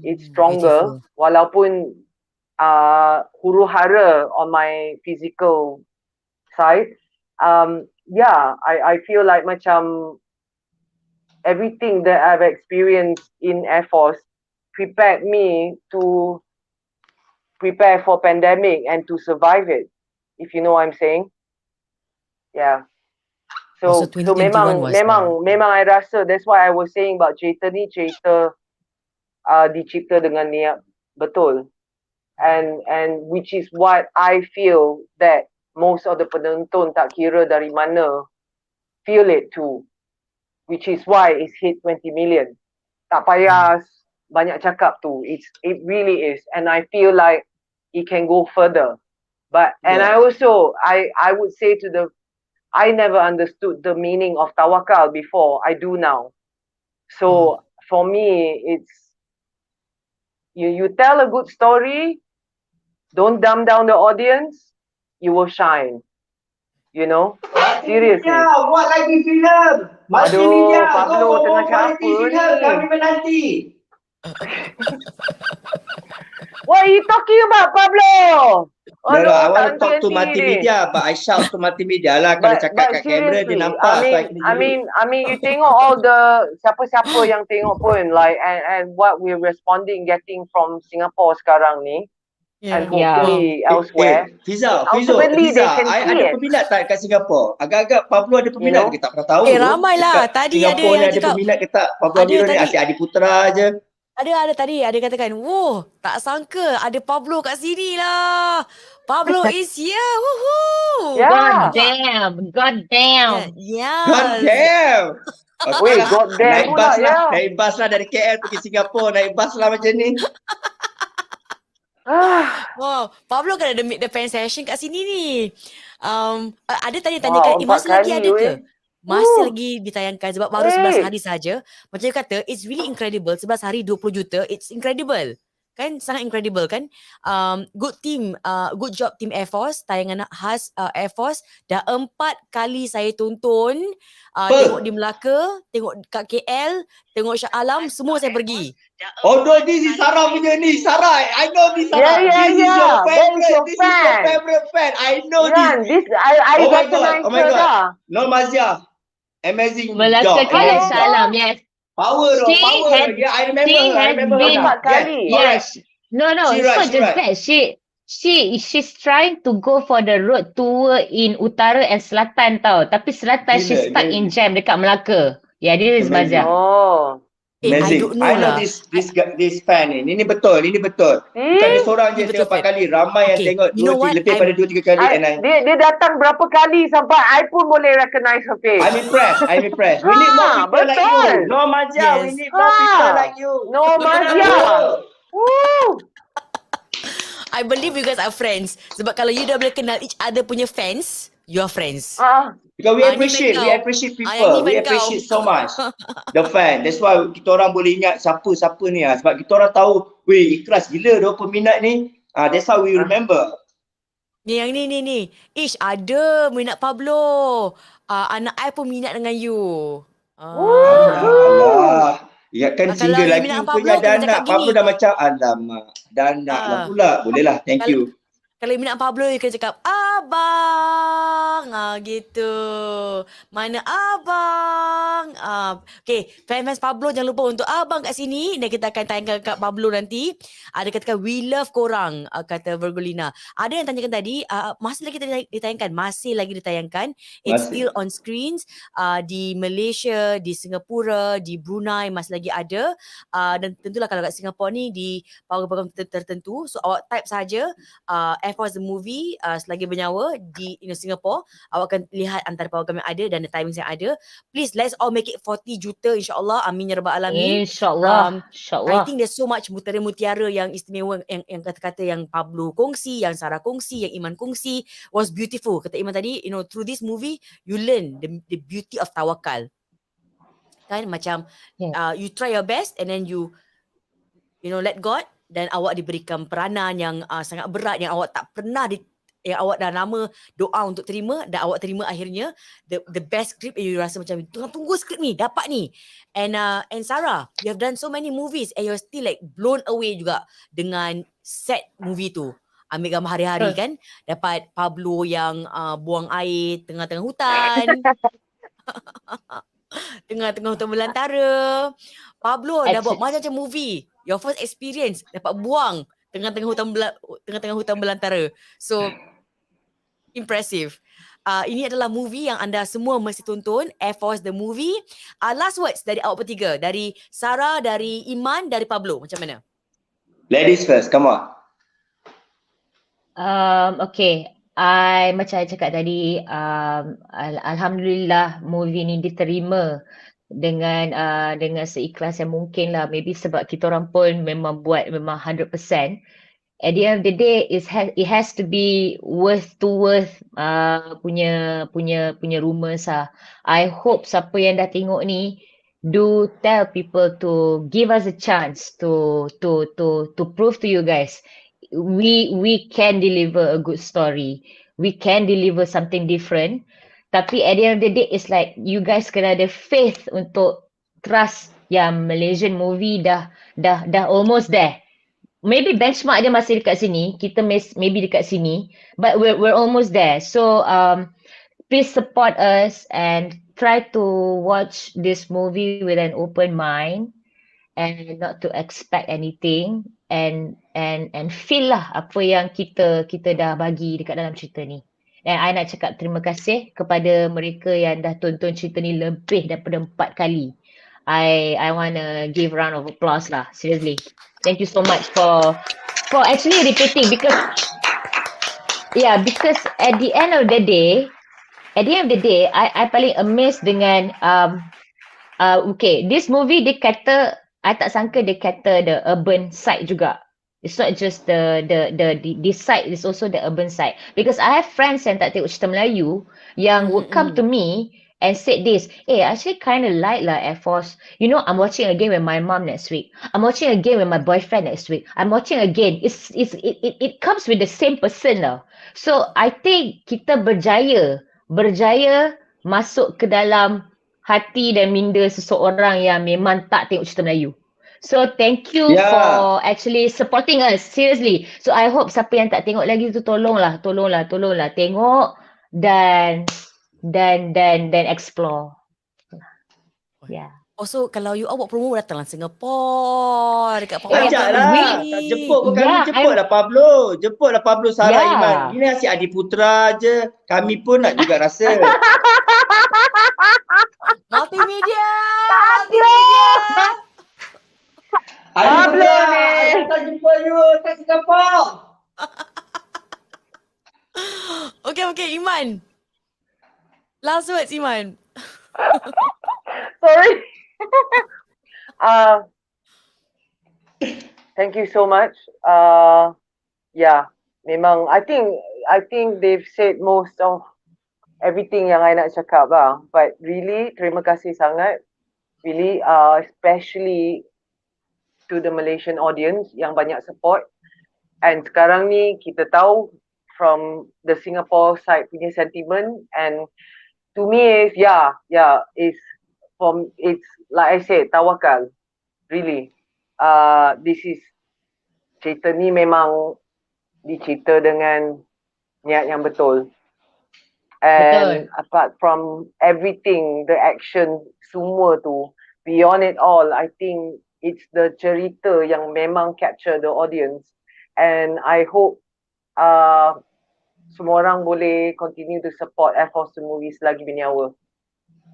It's stronger, walaupun huru-hara on my physical side. I feel like macam everything that I've experienced in Air Force prepared me to prepare for pandemic and to survive it, if you know what I'm saying. Yeah. So memang I rasa, that's why I was saying about cerita ni cerita dicipta dengan niat betul. And which is what I feel that most of the penonton tak kira dari mana feel it too, which is why it's hit 20 million. Tak payah banyak cakap tu. It really is, and I feel like it can go further. But and I also I would say I never understood the meaning of tawakal before. I do now. So for me, it's you tell a good story, don't dumb down the audience, you will shine. You know, seriously. Buat lagi filem. Aduh, Pablo tengah cakap apa Kami ni? menanti. What are you talking about, Pablo? No, I Aduh, want to tak talk to henti-henti ni. multimedia, but I shout to multimedia lah. Kalau cakap kat kamera, dia seriously, nampak. So I kena jeluk. I mean, you tengok all the siapa-siapa yang tengok pun, like and what we're getting from Singapore sekarang ni, and hopefully elsewhere. Fiza, Ultimately, they can see ada it. peminat tak kat Singapura? Agak-agak Pablo ada peminat ke? Tak pernah tahu. ramai lah. Dekat Tadi ada Singapura yang ni ada cakap, peminat ke tak? Pablo ada Amirul ni tadi. asyik Adi Putra je. Ada tadi, ada katakan, "Wow, tak sangka ada Pablo kat sini lah. Pablo is here. Woohoo." Yeah. God damn. God Yes. damn. Okay Wait, lah. god damn Naik pula, bas lah. ya. Naik bas lah dari KL pergi Singapura. Naik bas lah macam ni. Wow, Pablo kan ada meet the fan session kat sini ni. Ada tanya Wow, 4 masih lagi kali, ada ke? weh. Masih lagi ditayangkan sebab baru 11 Hey. hari saja. Macam you kata, it's really incredible. 11 hari 20 juta, it's incredible. Kan sangat incredible kan. Good team, good job team Air Force. Tayangan khas Air Force. Dah 4 kali saya tonton. Tengok di Melaka, tengok kat KL, tengok Shah Alam, semua saya pergi. Oh no, this is Sara punya ni. Sara, I know this Sara. Yeah. This is your That is favorite. your This is your fan. favorite fan. I know Kan, this. I Oh my recognize god. Oh my her god. dah. No Mazia. Amazing Melaka job. KL Amazing job. Salam, yes. Power though, She power. had- Yeah, I remember she her. I has remember her been- now. 4 kali. Yes. No, She it's right, not she just right. that. She's trying to go for the road tour in Utara and Selatan tau. Tapi Selatan Gila, she's stuck dia- in jam dekat Melaka. Yeah, this is Amazing. Mazia. Oh. I Amazing. don't know I know lah. this fan ni. Ini betul, ini betul. Bukan dia seorang je Ini tengok betul, 4 kali. Ramai yang Okay, tengok you know 2, what? lebih pada 2-3 kali. And Dia datang berapa kali sampai I pun boleh recognize her face. I'm impressed. We need more people like you. betul. No Mazia, we Yes. need more people like you. No Mazia. Woo. I believe you guys are friends. Sebab kalau you dah boleh kenal each other punya fans, you are friends. Because we Ni appreciate fan kau. people. Yang ni We fan appreciate kau. so much. The fan. That's why kita orang boleh ingat siapa ni lah. Sebab kita orang tahu, weh ikhlas gila doh peminat ni. That's how we remember. Ni yang ni. Ish, ada minat Pablo. Anak I pun minat dengan you. Alah. Ya kan Kalau single you lagi minat punya Pablo, kena dah cakap nak. Pablo gini. dah macam alamak. Dah nak lah pula. Boleh lah. Thank you. Kalau you minat Pablo, you kena cakap, abang. Gitu. Mana abang? Okay, fans Pablo jangan lupa untuk abang kat sini. Dan kita akan tayangkan kat Pablo nanti. Ada katakan, we love korang, kata Virgolina. Ada yang tanyakan tadi, masih lagi ditayangkan? Masih lagi ditayangkan. It's still on screens. Di Malaysia, di Singapura, di Brunei masih lagi ada. Dan tentulah kalau kat Singapura ni, di program-program tertentu. So, awak type saja Air Force the movie Selagi Bernyawa di Singapore. Awak akan lihat antara program yang ada dan the timings yang ada. Please, let's all make it 40 juta insyaAllah. Amin ya rabbal alamin. InsyaAllah. I think there's so much mutiara-mutiara yang istimewa, yang kata-kata yang Pablo kongsi, yang Sara kongsi, yang Iman kongsi was beautiful. Kata Iman tadi, through this movie you learn the beauty of tawakal. Kan macam you try your best and then you let God, dan awak diberikan peranan yang sangat berat yang awak tak pernah yang awak dah lama doa untuk terima, dan awak terima akhirnya the best script. You rasa macam tunggu skrip ni dapat ni. And Sarah, you have done so many movies and you're still like blown away juga dengan set movie tu. Ambil gambar hari-hari kan, dapat Pablo yang buang air tengah-tengah hutan. Tengah-tengah hutan belantara. Pablo dah buat macam-macam movie. Your first experience dapat buang tengah-tengah hutan belantara. So impressive. Ini adalah movie yang anda semua mesti tonton, Air Force the movie. Last words dari awak bertiga, dari Sara, dari Iman, dari Pablo, macam mana? Ladies first, come on. Okay. Macam saya cakap tadi, Alhamdulillah movie ni diterima dengan seikhlas yang mungkin lah. Maybe sebab kita orang pun memang buat memang 100%. At the end of the day, it has to be worth punya rumors lah. I hope siapa yang dah tengok ni do tell people to give us a chance to prove to you guys we can deliver a good story. We can deliver something different. Tapi at the end of the day, it's like you guys kena ada faith untuk trust yang Malaysian movie dah almost there. Maybe benchmark dia masih dekat sini, kita maybe dekat sini, but we're almost there. So please support us and try to watch this movie with an open mind and not to expect anything and feel lah apa yang kita dah bagi dekat dalam cerita ni. Dan I nak cakap terima kasih kepada mereka yang dah tonton cerita ni lebih daripada 4 kali. I wanna give round of applause lah, seriously. Thank you so much for actually repeating because at the end of the day, I paling amazed dengan okay, this movie dia kata, I tak sangka dia kata the urban side juga. It's not just the side, it's also the urban side. Because I have friends yang tak tengok cerita Melayu yang would come to me and said this, I actually kind of like lah Air Force. You know, I'm watching again with my mom next week. I'm watching again with my boyfriend next week. I'm watching again. It comes with the same person lah. So I think kita berjaya masuk ke dalam hati dan minda seseorang yang memang tak tengok cerita Melayu. So thank you for actually supporting us, seriously. So I hope siapa yang tak tengok lagi tu tolonglah tengok dan explore. Yeah. Also kalau you buat promo datanglah Singapore dekat Janganlah. Jemput lah Pablo. Jemputlah Pablo, Sara, Iman. Ini asyik adik putra je. Kami pun nak juga rasa. Multimedia. Pablo ni. Tak jumpa you kat Singapore. Okay, Iman. Last words, Iman. Sorry. Thank you so much. Memang I think they've said most of everything yang I nak cakap lah. But really, terima kasih sangat. Really, especially to the Malaysian audience yang banyak support. And sekarang ni kita tahu from the Singapore side punya sentiment, and to me is it's like I said, tawakal. Really. This is cerita ni memang dicerita dengan niat yang betul. And apart from everything, the action, semua tu, beyond it all, I think it's the cerita yang memang capture the audience. And I hope semua orang boleh continue to support Air Force the movie Selagi Bernyawa.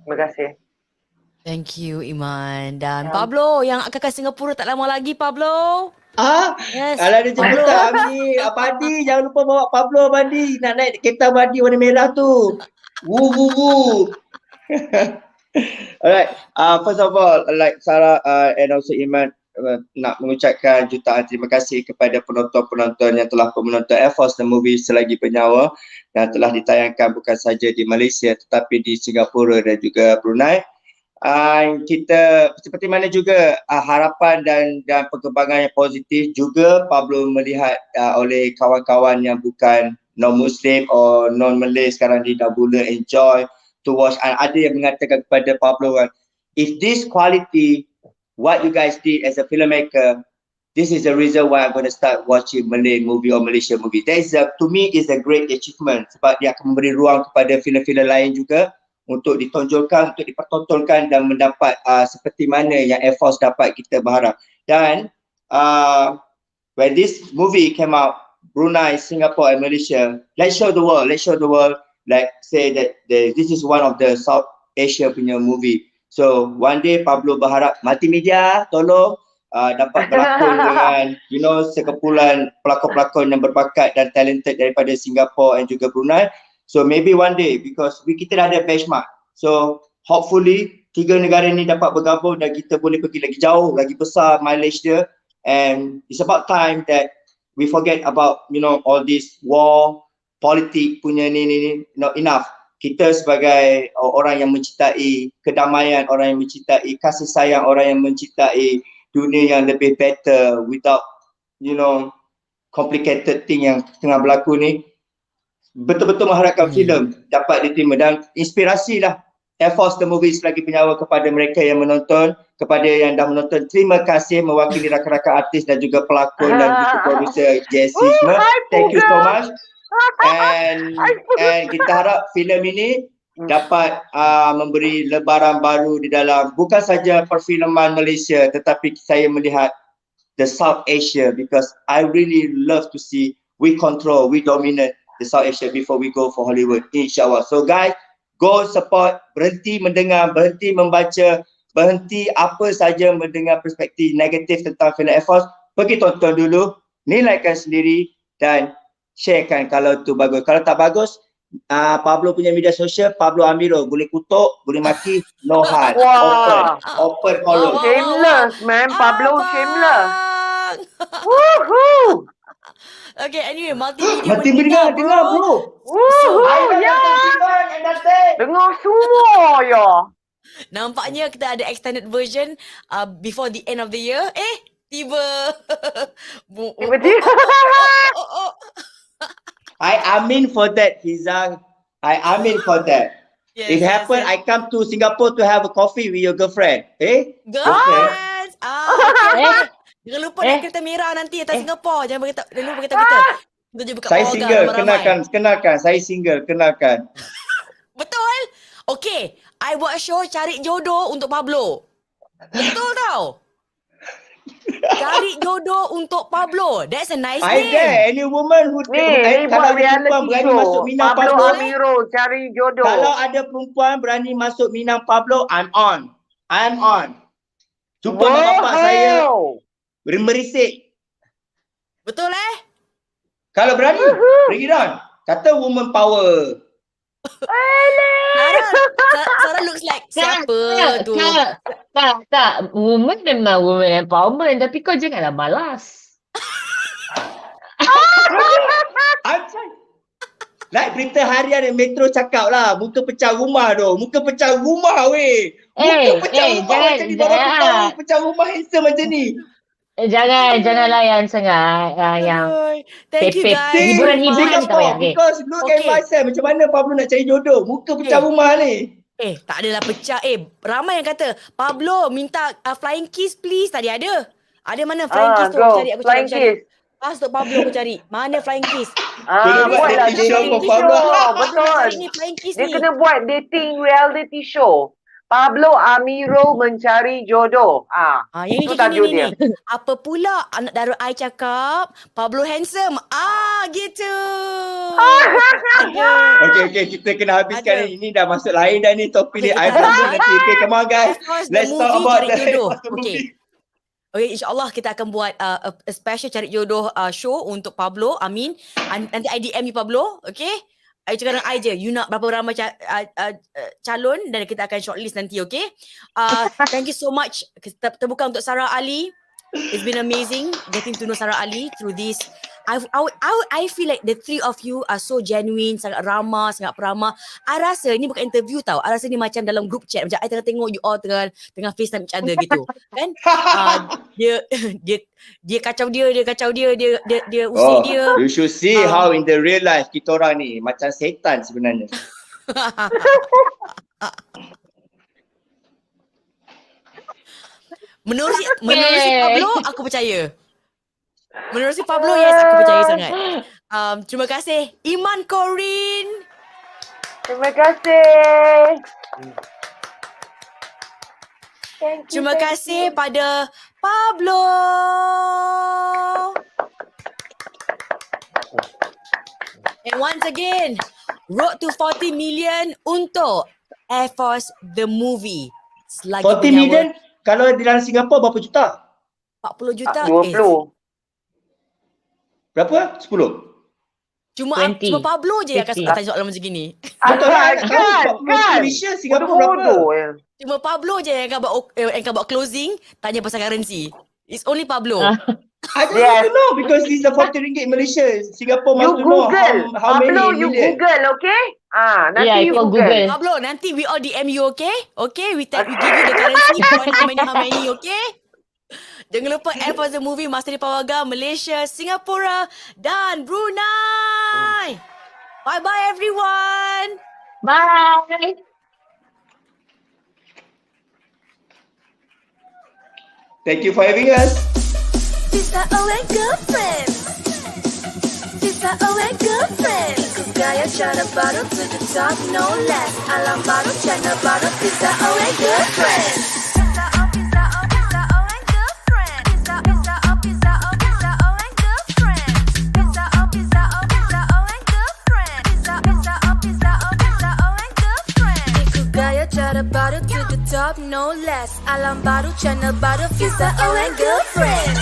Terima kasih. Thank you, Iman. Dan Pablo yang akan ke Singapura tak lama lagi, Pablo. Yes. Kalau ada jemput kami, Abadi, jangan lupa bawa Pablo Abadi. Nak naik kereta Abadi warna merah tu. Woo. Alright, first of all, like Sara and also Iman, nak mengucapkan jutaan terima kasih kepada penonton-penonton yang telah menonton Air Force the movie Selagi Bernyawa yang telah ditayangkan bukan saja di Malaysia tetapi di Singapura dan juga Brunei. Kita seperti mana juga harapan dan perkembangan yang positif juga Pablo melihat oleh kawan-kawan yang bukan non-Muslim or non-Malay sekarang ni dah mula enjoy to watch. Ada yang mengatakan kepada Pablo kan, if this quality what you guys did as a filmmaker, this is the reason why I'm going to start watching Malay movie or Malaysian movie. That is to me is a great achievement sebab dia akan memberi ruang kepada filem-filem lain juga untuk ditonjolkan, untuk dipertontonkan dan mendapat seperti mana yang Air Force dapat, kita berharap. Dan when this movie came out, Brunei, Singapore and Malaysia, let's show the world, like say that this is one of the South Asia punya movie. So one day Pablo berharap multimedia tolong dapat berlakon dengan sekumpulan pelakon-pelakon yang berbakat dan talented daripada Singapore and juga Brunei. So maybe one day, because kita dah ada benchmark. So hopefully tiga negara ni dapat bergabung dan kita boleh pergi lagi jauh, lagi besar mileage dia. And it's about time that we forget about, you know, all this war, politik punya ni, not enough. Kita sebagai orang yang mencintai kedamaian, orang yang mencintai kasih sayang, orang yang mencintai dunia yang lebih better without, you know, complicated thing yang tengah berlaku ni. Betul-betul mengharapkan filem dapat diterima dan inspirasi lah Air Force the Movie Selagi Bernyawa kepada mereka yang menonton, kepada yang dah menonton. Terima kasih mewakili rakan-rakan artis dan juga pelakon dan juga producer Jessie semua. Thank you so much. And kita harap filem ini dapat memberi lebaran baru di dalam bukan saja perfilman Malaysia, tetapi saya melihat the South Asia, because I really love to see we dominate the South Asia before we go for Hollywood, insyaAllah. So guys, go support, berhenti mendengar, berhenti membaca, berhenti apa saja mendengar perspektif negatif tentang filem Air Force. Pergi tonton dulu, nilaikan sendiri dan sharekan kalau tu bagus. Kalau tak bagus, Pablo punya media sosial, Pablo Amirul, boleh kutuk, boleh maki, no hard. Open column. Shameless, man. Pablo, Abang. shameless. Woohoo! Okay, anyway, multimedia Mati dengar bro. Woohoo, ya. Dengar semua ya. Nampaknya kita ada extended version before the end of the year. Tiba. Tiba-tiba. I amin for that, Fiza. I amin for that. Yes, It happened, I come to Singapore to have a coffee with your girlfriend. Girlfriends. Okay. Jangan lupa naik kereta merah nanti atas Singapore. Jangan lupa beritahu kita. Kita jumpa kat Saya Olga single, ramai-ramai. kenalkan. Saya single, kenalkan. Betul? Okay, I buat show cari jodoh untuk Pablo. Betul tau? Cari jodoh untuk Pablo. That's a nice I name. dare any woman who Ni kalau buat ada perempuan reality berani show. masuk minang Pablo Pablo. Amirul cari jodoh. Kalau ada perempuan berani masuk minang Pablo, I'm on. Jumpa mak bapak saya merisik. Betul Kalau berani, bring it on. Kata woman power. Sara looks like siapa tu? Tak. Woman memang woman empowerment. Tapi kau janganlah malas. Like berita harian Metro cakap lah, muka pecah rumah tu. Muka pecah rumah weh. Muka pecah rumah macam ni. Baru aku tahu pecah rumah handsome macam ni. Jangan layan sangat yang Thank you pepek. guys. Hiburan tak payah. Okay. Because look at myself. Macam mana Pablo nak cari jodoh? Muka pecah rumah ni. Tak adalah pecah. Ramai yang kata, Pablo minta flying kiss please. Tadi ada. Ada mana flying kiss tu? Aku cari. Flying kiss. Pas untuk Pablo aku cari. Mana flying kiss? Boleh buat buatlah dating show for dating Pablo. show. Betul. Ini flying kiss Dia ni. kena buat dating reality show. Pablo Amirul mencari jodoh. Yang Itu ni tajuk dia. Apa pula anak dara I cakap? Pablo handsome. Gitu. Okay, kita kena habiskan ni. Ini dah masuk lain dah ni. Topik ni. Okay, I belajar nanti. Okay, come on guys. Let's talk about the jodoh. movie. Okay, insyaAllah kita akan buat a special cari jodoh show untuk Pablo. Amin. Nanti I DM you Pablo. Okay? I cakap dengan I je. You nak berapa ramai calon dan kita akan shortlist nanti. Okay? Thank you so much. Terbuka untuk Sara Ali. It's been amazing getting to know Sara Ali through this. I feel like the three of you are so genuine, sangat ramah, sangat peramah. I rasa ni bukan interview tau. I rasa ni macam dalam group chat. Macam I tengah tengok you all tengah FaceTime each other gitu. Kan? Dia kacau dia usik dia. You should see how in the real life kita orang ni macam setan sebenarnya. Menerusi Pablo, aku percaya. Menerusi Pablo, yes, aku percaya sangat. Terima kasih Iman, Corrine. Terima kasih. Terima kasih pada Pablo. And once again, road to 40 million untuk Air Force the Movie. Selagi 40 Bernyawa, million kalau di dalam Singapura berapa juta? 40 juta. 20. Berapa? 10? Cuma 20, cuma Pablo je yang akan 50. tanya soalan macam gini. Betul lah, nak tahu kan, Malaysia, Singapura berapa? Bodoh ya. Cuma Pablo je yang akan buat closing tanya pasal currency. It's only Pablo. I just Yes. want to know because this is a 40 ringgit Malaysia. Singapore You must to know Google. how many Pablo, you million. Google, okay? Nanti Yeah, you kau Google. Google. Pablo, nanti we all DM you, okay? Okay, we give you the currency, point how many, okay? Jangan lupa Air Force the Movie, Master di Pawaga, Malaysia, Singapura dan Brunei. Bye-bye everyone. Bye. Thank you for having us. Fiza O and girlfriend. Fiza O and girlfriend. Ikut gaya cara baru to the top, no less. Alam baru, channel baru. Fiza O and girlfriend. Fiza O, Fiza O, Fiza O and girlfriend. Fiza O, Fiza O, Fiza O, Fiza O and girlfriend. Fiza O, Fiza O, Fiza O and girlfriend. Fiza O, Fiza O, Fiza O, Fiza O and girlfriend. Ikut gaya cara baru to the top, no less. Alam baru, channel baru. Fiza O and girlfriend.